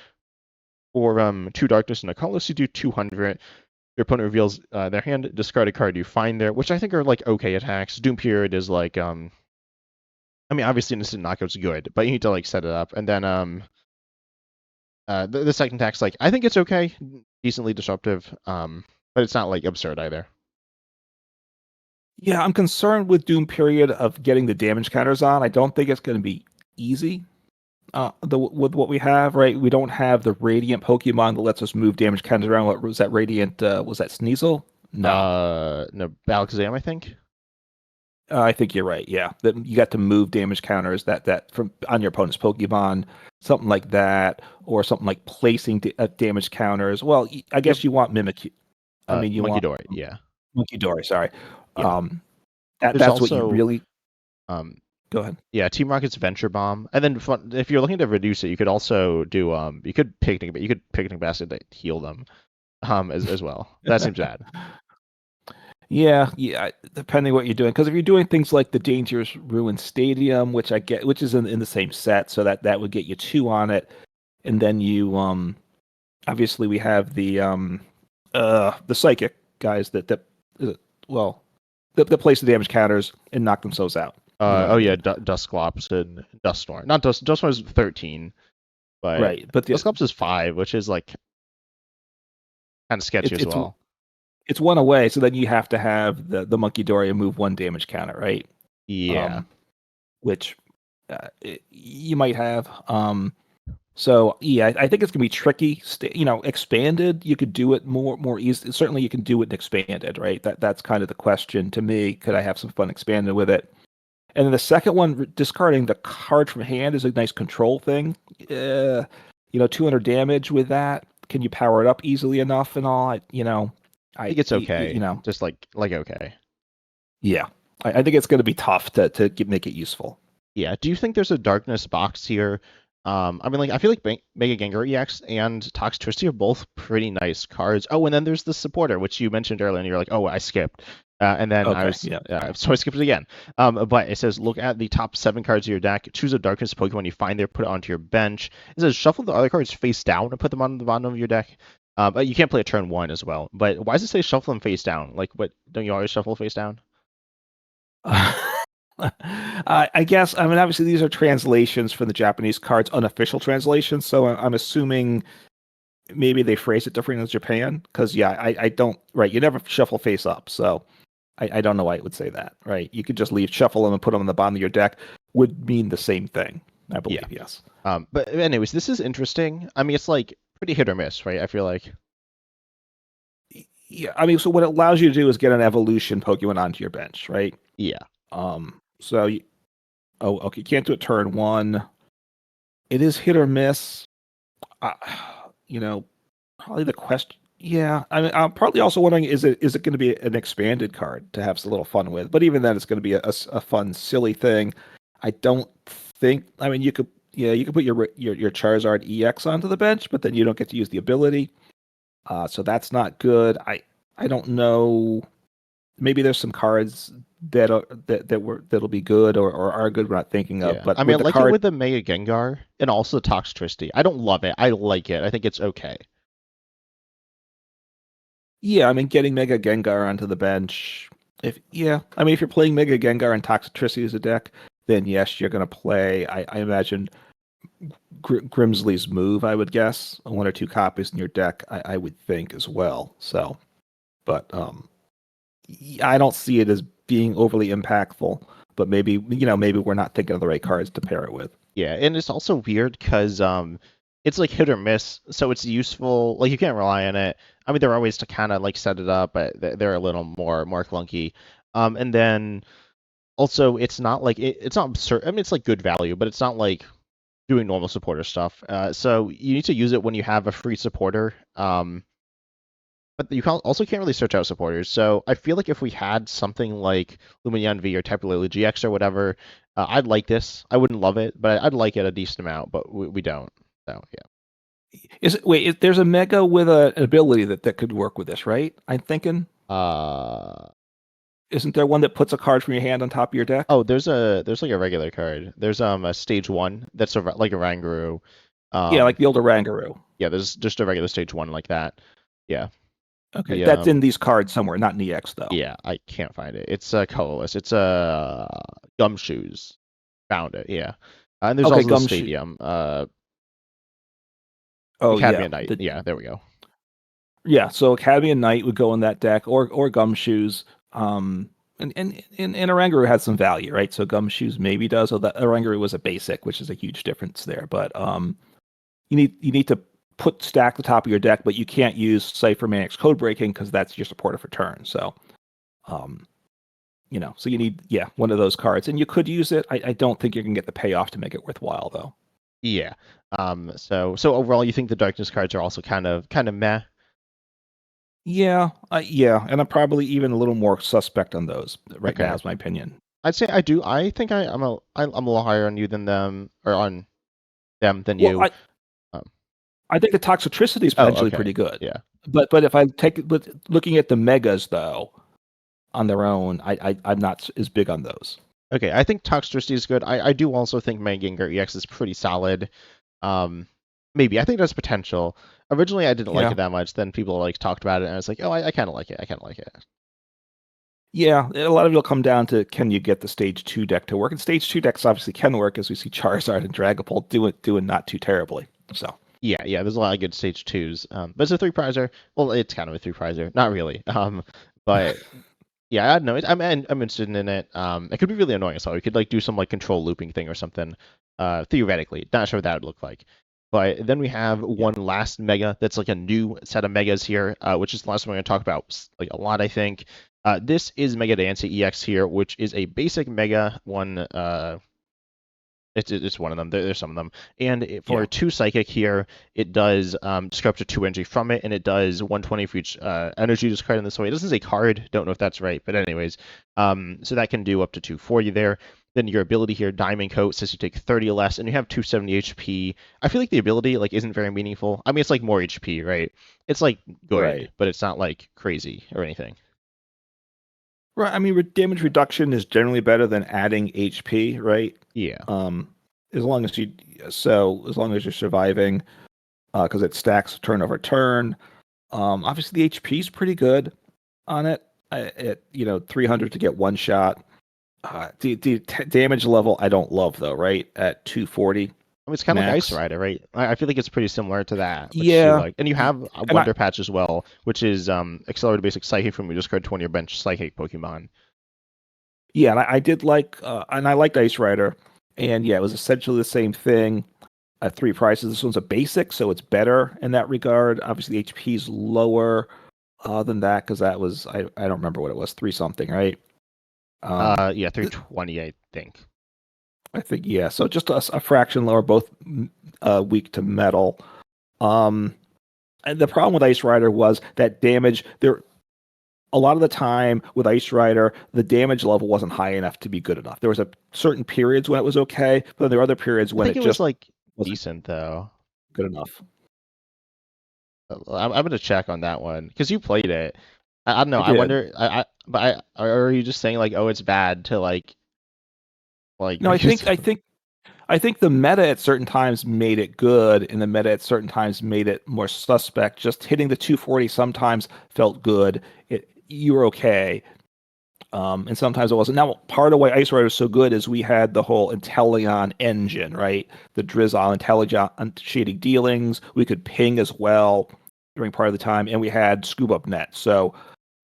for 2 Darkness and a Colorless, you do 200. Your opponent reveals their hand, discard a card you find there, which I think are like okay attacks. Doom Period is like obviously an instant knockout's good, but you need to like set it up. And then the second attack's like, I think it's okay, decently disruptive, but it's not like absurd either. Yeah, I'm concerned with Doom Period of getting the damage counters on. I don't think it's going to be easy with what we have, right? We don't have the Radiant Pokemon that lets us move damage counters around. What was that Radiant? Was that Sneasel? No, Alakazam, I think. I think you're right. Yeah, that you got to move damage counters that from on your opponent's Pokemon, something like that, or something like placing damage counters. Well, I guess you want Mimikyu. Monkey yeah. Monkey sorry. Yeah. That's also, what you really. Go ahead. Yeah, Team Rocket's Venture Bomb, and then if you're looking to reduce it, you could also do you could Picnic Basket to heal them, as well. That seems bad. Yeah, depending what you're doing. Because if you're doing things like the Dangerous Ruin Stadium, which is in the same set, so that would get you 2 on it, and then you obviously we have the Psychic guys that place the damage counters and knock themselves out. Dusclops and Duststorm. Not Duststorm is 13, but right, but Dusclops is 5, which is like kind of sketchy as well. It's 1 away, so then you have to have the Monkey Doria move 1 damage counter, right? Yeah. Which you might have. So yeah, I think it's gonna be tricky. Expanded, you could do it more easy. Certainly, you can do it in expanded, right? That's kind of the question to me. Could I have some fun expanded with it? And then the second one, discarding the card from hand, is a nice control thing. 200 damage with that. Can you power it up easily enough and all? I think it's okay. Just like okay. Yeah, I think it's going to be tough to make it useful. Yeah. Do you think there's a Darkness box here? I feel like Mega Gengar EX and Toxtricity are both pretty nice cards. Oh, and then there's the Supporter, which you mentioned earlier, and you're like, oh, I skipped. And then okay, so I skipped it again. But it says, look at the top 7 cards of your deck, choose a Darkness Pokemon you find there, put it onto your bench. It says, shuffle the other cards face down and put them on the bottom of your deck. But you can't play a turn 1 as well. But why does it say shuffle them face down? Like, what? Don't you always shuffle face down? I guess, obviously these are translations from the Japanese cards, unofficial translations, so I'm assuming maybe they phrase it different in Japan, because I don't, right, you never shuffle face up, so I don't know why it would say that, right? You could just shuffle them and put them on the bottom of your deck, would mean the same thing, I believe, yes. But anyways, this is interesting. It's like pretty hit or miss, right? I feel like. Yeah, so what it allows you to do is get an evolution Pokemon onto your bench, right? Yeah. So, okay, you can't do it turn 1. it is hit or miss. Uh, you know, probably the question. Yeah, I mean, I'm probably also wondering is it going to be an expanded card to have a little fun with? But even then, it's going to be a fun, silly thing. I don't think. I mean, you could put your Charizard EX onto the bench, but then you don't get to use the ability. So that's not good. I don't know. Maybe there's some cards that'll be good or are good we're not thinking of. Yeah, But I mean, with I the like it card, with the Mega Gengar and also Toxtricity. I don't love it. I like it. I think it's okay. yeah, I mean, getting Mega Gengar onto the bench. I mean, if you're playing Mega Gengar and Toxtricity as a deck, then yes, you're going to play. I imagine Grimsley's move. I would guess one or two copies in your deck. I would think as well. So, but I don't see it as being overly impactful. But maybe we're not thinking of the right cards to pair it with. Yeah, and it's also weird because it's like hit or miss, so it's useful. Like you can't rely on it. I mean, there are ways to kind of like set it up, but they're a little more clunky. And then also it's not like it's not absurd. I mean, it's like good value, but it's not like doing normal supporter stuff. So you need to use it when you have a free supporter. But you can't really search out supporters. So I feel like if we had something like Lumineon V or Tapu Lele GX or whatever, I'd like this. I wouldn't love it, but I'd like it a decent amount. But we don't. So There's a Mega with an ability that could work with this, right? I'm thinking. yeah. Isn't there one that puts a card from your hand on top of your deck? Oh, there's like a regular card. There's a stage one that's like a Ranguru. Yeah, like Um, the older Rangaroo. yeah, there's just a regular stage one like that. Yeah. Okay, The that's in these cards somewhere, not in EX though. yeah, I can't find it. It's colorless. It's Gumshoes. Found it. Yeah. And there's Okay, also the Gumshoe. stadium. Oh Academy yeah, at Night. Yeah, there we go. yeah. So Academy and Knight would go in that deck, or Gumshoes. And Oranguru has some value, right? So Gumshoes maybe does. So that Oranguru was a basic, which is a huge difference there. But you need to stack the top of your deck, but you can't use Cypher Manix code breaking because that's your supporter for turn. So um, so you need one of those cards, and you could use it. I don't think you can get the payoff to make it worthwhile though. Yeah. So overall, you think the darkness cards are also kind of meh? Yeah, and I'm probably even a little more suspect on those right now, Okay. is my opinion. I'd say I do. I think I'm a little higher on you than them, or on them than Well, you. I think the Toxicity is Oh, potentially okay. pretty good, Yeah. but if I take it, but looking at the megas though on their own, I'm not as big on those. Okay. I think Toxtricity is good. I do also think Mangengar EX is pretty solid. Um, Maybe I think there's potential. Originally, I didn't like Yeah, it that much. Then people like talked about it, and I was like, oh, I kind of like it. I kind of like it. yeah. A lot of it'll come down to can you get the stage 2 deck to work, and stage 2 decks obviously can work, as we see Charizard and Dragapult doing not too terribly. So Yeah. There's a lot of good stage twos. But it's a three prizer. Well, it's kind of a three prizer, not really. But yeah, I don't know. I'm interested in it. It could be really annoying as well. We could like do some like control looping thing or something. Theoretically, not sure what that would look like. But then we have yeah, one last mega that's like a new set of megas here, which is the last one we're going to talk about like a lot, I think. This is Mega Diancie EX here, which is a basic mega one. It's one of them. There's some of them. And for yeah. two psychic here, it does discard up to 2 energy from it, and it does 120 for each energy discard in this way. It doesn't say card. Don't know if that's right, but anyways, so that can do up to 2 for you there. Then your ability here, Diamond Coat, says you take 30 less, and you have 270 HP. I feel like the ability like isn't very meaningful. I mean, it's like more HP, right? It's like good, Right. but it's not like crazy or anything. Right. I mean, damage reduction is generally better than adding HP, right? Yeah. Um, as long as you're surviving, because it stacks turn over turn. Obviously the HP is pretty good on it. At 300 to get one shot. The damage level I don't love though, right? At 240 I mean, it's kind of like Ice max. Rider, right? I feel like it's pretty similar to that, which you Yeah, like. And you have a and I Wonder Patch as well, which is accelerated basic Psychic from your discard 20 your bench Psychic Pokemon. yeah, and I did like, and I liked Ice Rider, and yeah, it was essentially the same thing at three prices. This one's a basic, so it's better in that regard. Obviously, the HP is lower than that because that was I don't remember what it was, three something, right? Um, Yeah, 320, I think. I think, yeah. So just a fraction lower, both weak to metal. And the problem with Ice Rider was that damage there. A lot of the time with Ice Rider, the damage level wasn't high enough to be good enough. There was a certain periods when it was okay, but then there were other periods I when think it it was just like wasn't decent though. good enough. I'm gonna check on that one because you played it. I don't know. I I did. wonder. But are you just saying like, oh, it's bad to like No, I because think I think I think the meta at certain times made it good, and the meta at certain times made it more suspect. Just hitting the 240 sometimes felt good. You were okay, and sometimes it wasn't. Now, part of why Ice Rider was so good is we had the whole Inteleon engine, right? The Drizzle Intelligent shading dealings. We could ping as well during part of the time, and we had Scuba Up Net. So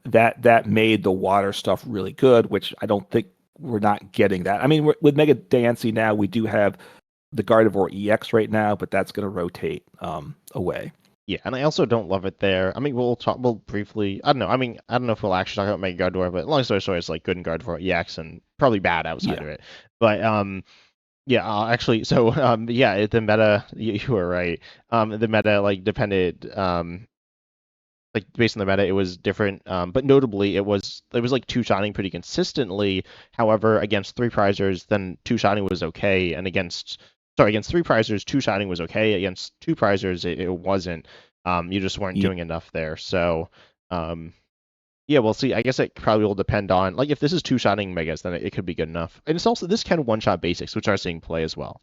that made the water stuff really good, which I don't think we're not getting that. I mean, with Mega Diancie now, we do have the Gardevoir EX right now, but that's going to rotate away. yeah, and I also don't love it there. I mean, we'll talk. We'll briefly. I don't know. I mean, I don't know if we'll actually talk about Mega Gardevoir, but long story short, it's like good in Gardevoir EX and probably bad outside Yeah. of it. But yeah, actually, so yeah, the meta. You were right. The meta like depended like based on the meta, it was different. But notably, it was like two shining pretty consistently. However, against three prizers, then two shining was okay, and against three prizers, two shining was okay. Against two prizers, it wasn't. You just weren't Yeah. doing enough there. So, yeah, we'll see. I guess it probably will depend on like if this is two shining megas, then it could be good enough. And it's also this can one shot basics, which are seeing play as well.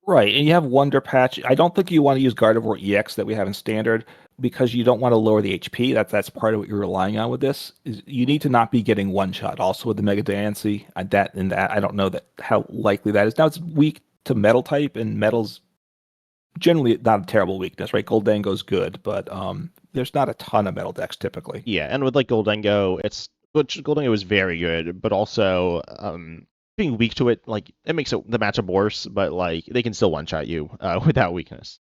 Right, and you have Wonder Patch. I don't think you want to use Gardevoir EX that we have in standard because you don't want to lower the HP. That's part of what you're relying on with this. Is you need to not be getting one shot. Also with the Mega Diancie, that I don't know that how likely that is. Now it's weak to Metal type, and Metal's generally not a terrible weakness, right? Goldango's good, but there's not a ton of Metal decks typically. Yeah, and with like Goldengo, which Goldengo is very good, but also being weak to it, like it makes the matchup worse, but like they can still one shot you without weakness.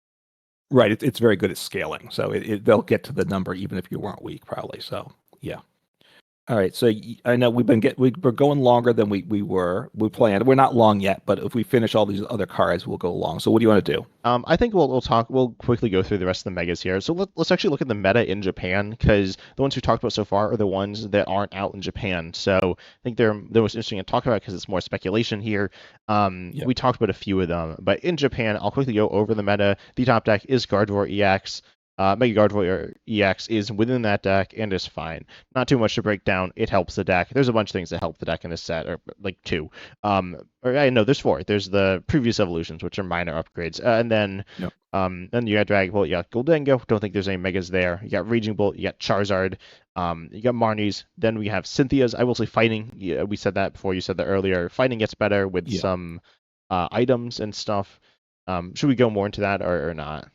Right, it's very good at scaling, so they'll get to the number even if you weren't weak, probably. So yeah. All right, so I know we're going longer than we planned. We're not long yet, but if we finish all these other cards, we'll go long. So what do you want to do? I think we'll quickly go through the rest of the megas here. So let's actually look at the meta in Japan because the ones we talked about so far are the ones that aren't out in Japan. So I think they're the most interesting to talk about because it's more speculation here. Yep. We talked about a few of them, but in Japan, I'll quickly go over the meta. The top deck is Gardevoir EX. Mega Gardevoir EX is within that deck and is fine. Not too much to break down. It helps the deck. There's a bunch of things that help the deck in this set, or like two. Or I know there's four. There's the previous evolutions, which are minor upgrades, and then Yep. then you got Dragon Bolt, you got Goldengo. Don't think there's any megas there. You got Raging Bolt, you got Charizard, you got Marnies. Then we have Cynthia's. I will say fighting. Yeah, we said that before. You said that earlier. Fighting gets better with Yeah. some items and stuff. Should we go more into that or not?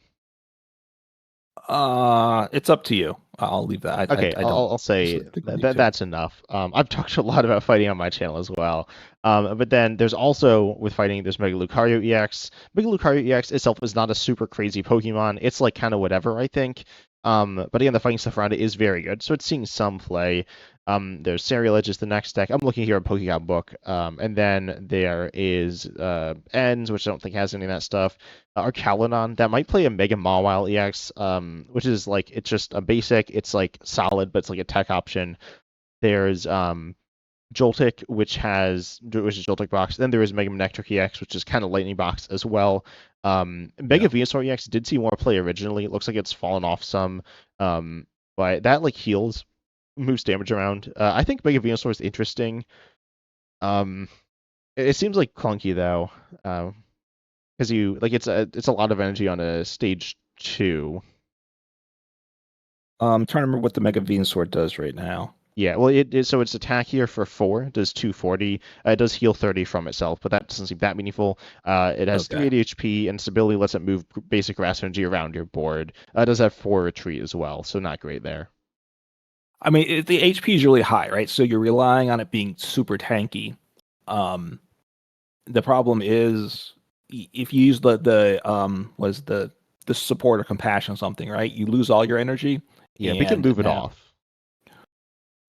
It's up to you. I'll leave that. Okay, I don't I'll say necessarily think we need that to. that's enough. I've talked a lot about fighting on my channel as well. But then there's also with fighting, there's Mega Lucario EX. Mega Lucario EX itself is not a super crazy Pokemon. It's like kind of whatever, I think. But again, the fighting stuff around it is very good, so it's seeing some play. There's Cereal is the next deck. I'm looking here at Pokemon Book. And then there is Ends, which I don't think has any of that stuff. Arcaludon that might play a Mega Mawile EX, which is like it's just a basic. It's like solid, but it's like a tech option. There's Joltik, which is Joltik box. Then there is Mega Manectric EX, which is kind of lightning box as well. Mega Yeah. Venusaur EX did see more play originally. It looks like it's fallen off some, but that like heals, moves damage around. I think Mega Venusaur is interesting. It seems like clunky though, because you like it's a lot of energy on a stage 2. I'm trying to remember what the Mega Venusaur does right now. Yeah, well, it is so its attack here for 4 does 240. It does heal 30 from itself, but that doesn't seem that meaningful. It has Okay. 380 HP, and stability lets it move basic grass energy around your board. It does have 4 retreat as well, so not great there. I mean, the HP is really high, right? So you're relying on it being super tanky. The problem is if you use the support or compassion or something, right? You lose all your energy, Yeah, we can and move it now off.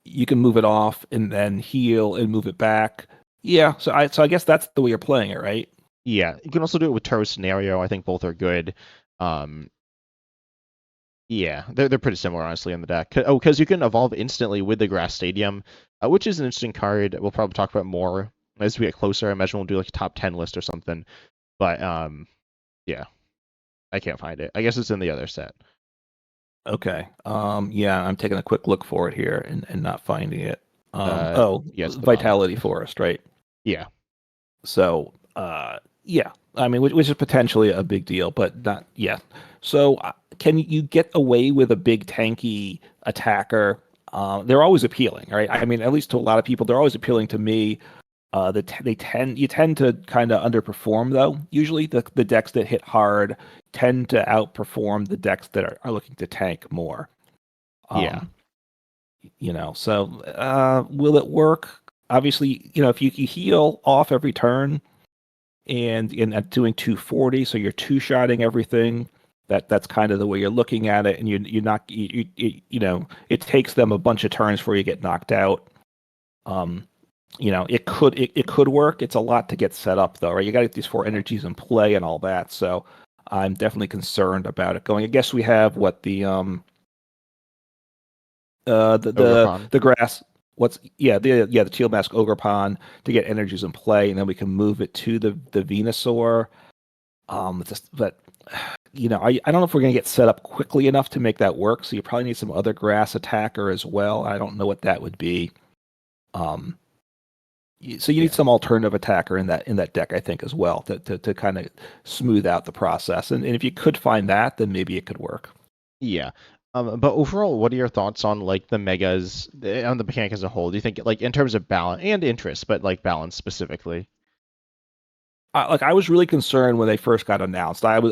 you can move it off and then heal and move it back. Yeah, so I guess that's the way you're playing it, right? Yeah, you can also do it with Turbo Scenario. I think both are good. Um, yeah, they're pretty similar, honestly, on the deck. Oh, because you can evolve instantly with the Grass Stadium, which is an interesting card. We'll probably talk about more as we get closer. I imagine we'll do like a top 10 list or something. But yeah, I can't find it. I guess it's in the other set. Okay. Yeah, I'm taking a quick look for it here and not finding it. Yeah, it's at the bottom. Vitality Forest, right? Yeah, So, yeah, I mean, which is potentially a big deal, but not yet. So, can you get away with a big tanky attacker? They're always appealing, right? I mean, at least to a lot of people, they're always appealing to me. You tend to kind of underperform though. Usually, the decks that hit hard tend to outperform the decks that are looking to tank more. yeah, Um, so will it work? Obviously, if you heal off every turn and at doing 240, so you're two-shotting everything. That's kind of the way you're looking at it, and you're not it takes them a bunch of turns before you get knocked out. Um, it could work. It's a lot to get set up though, right? You got to get these four energies in play and all that. So I'm definitely concerned about it going. I guess we have what Ogre the grass. The teal mask ogre pond to get energies in play, and then we can move it to the Venusaur. But I don't know if we're gonna get set up quickly enough to make that work. So you probably need some other grass attacker as well. I don't know what that would be. Um, so you need Yeah, some alternative attacker in that deck, I think, as well to kind of smooth out the process. And if you could find that, then maybe it could work. yeah. But overall, what are your thoughts on like the megas on the mechanic as a whole? Do you think like in terms of balance and interest, but like balance specifically? I was really concerned when they first got announced. I was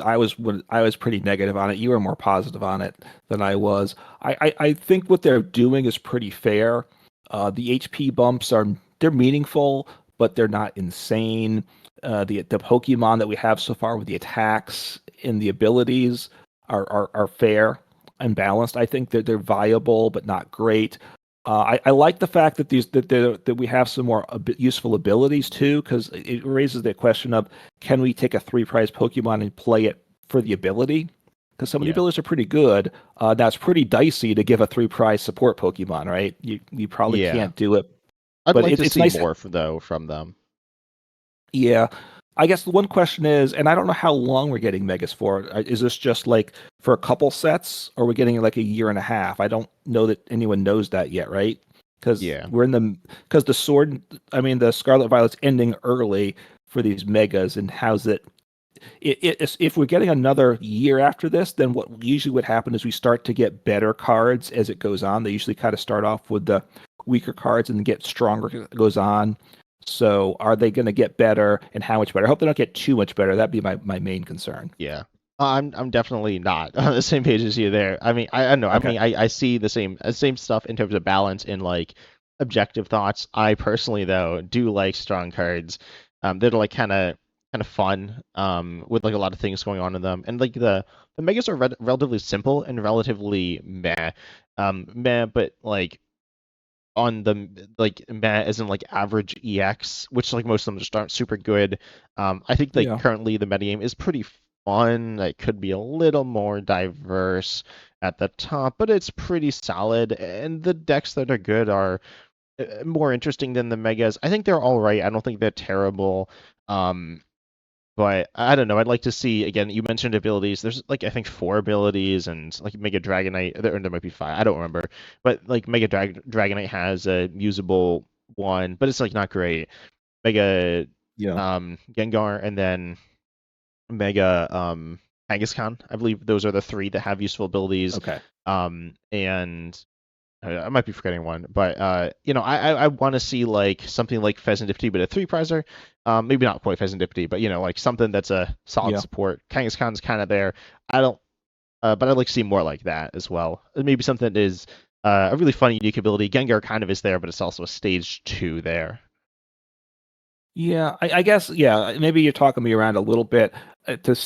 pretty negative on it. You were more positive on it than I was. I think what they're doing is pretty fair. The HP bumps they're meaningful, but they're not insane. The Pokemon that we have so far with the attacks and the abilities are fair and balanced. I think that they're viable but not great. I like the fact that that we have some more useful abilities too, because it raises the question of can we take a three-prize Pokemon and play it for the ability? Because some of the Yeah, abilities are pretty good. Now it's pretty dicey to give a three-prize support Pokemon, right? You probably yeah. can't do it, I'd but like to it's see nice. more though from them. Yeah. I guess the one question is, and I don't know how long we're getting Megas for. Is this just like for a couple sets, or we're getting like a year and a half? I don't know that anyone knows that yet, right? Because Yeah, because the Scarlet Violet's ending early for these Megas, and how's if we're getting another year after this, then what usually would happen is we start to get better cards as it goes on. They usually kind of start off with the weaker cards and get stronger as it goes on. So are they going to get better and how much better? I hope they don't get too much better. That'd be my main concern. yeah. I'm definitely not on the same page as you there. I mean, I don't know. I Okay. mean, I see the same stuff in terms of balance in like objective thoughts. I personally though do like strong cards. That are like kind of fun. With like a lot of things going on in them, and like the megas are relatively simple and relatively meh. Meh, but like on the like meh as in like average EX, which like most of them just aren't super good. I think like Yeah. currently the metagame is pretty fun. It could be a little more diverse at the top, but it's pretty solid. And the decks that are good are more interesting than the megas. I think they're all right. I don't think they're terrible. Um, but I don't know. I'd like to see again. You mentioned abilities. There's like I think four abilities, and like Mega Dragonite. There might be five. I don't remember. But like Dragonite has a usable one, but it's like not great. Mega Yeah. Gengar, and then Mega Kangaskhan. I believe those are the three that have useful abilities. Okay. And I might be forgetting one, but I want to see like something like Pheasantipede, but a three prizer. Maybe not quite Pheasantipede, but like something that's a solid Yeah. support. Kangaskhan's kind of there. I don't, but I'd like to see more like that as well. Maybe something that is a really fun, unique ability. Gengar kind of is there, but it's also a stage two there. Yeah. I guess. Yeah. Maybe you're talking me around a little bit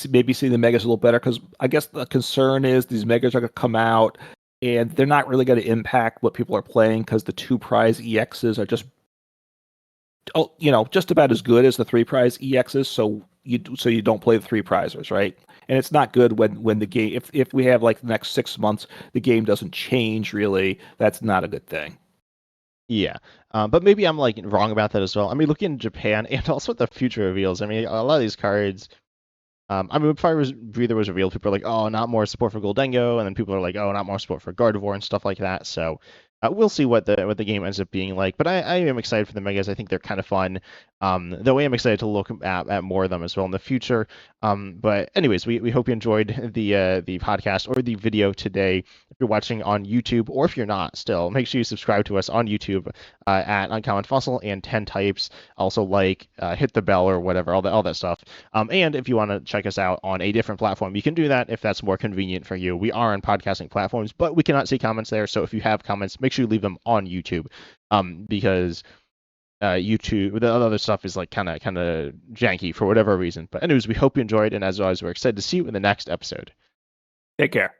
maybe see the megas a little better because I guess the concern is these megas are going to come out and they're not really going to impact what people are playing because the two prize EXs are just just about as good as the 3 prize EXs. So you don't play the 3 prizers, right? And it's not good when the game, if we have like the next 6 months, the game doesn't change really. That's not a good thing. Yeah, but maybe I'm like wrong about that as well. I mean, looking in Japan and also at the future reveals. I mean, a lot of these cards. I mean, when Breather was revealed, people are like, "Oh, not more support for Goldengo," and then people are like, "Oh, not more support for Gardevoir," and stuff like that. So we'll see what the game ends up being like. But I am excited for the Megas. I think they're kind of fun. Though I am excited to look at more of them as well in the future. But anyways, we hope you enjoyed the podcast or the video today. If you're watching on YouTube, or if you're not, still make sure you subscribe to us on YouTube at Uncommon Fossil and 10 Types. Also hit the bell or whatever, all that stuff. And if you want to check us out on a different platform, you can do that if that's more convenient for you. We are on podcasting platforms, but we cannot see comments there. So if you have comments, make sure you leave them on YouTube, because YouTube, the other stuff is like kind of janky for whatever reason. But anyways, we hope you enjoyed, and as always, we're excited to see you in the next episode. Take care.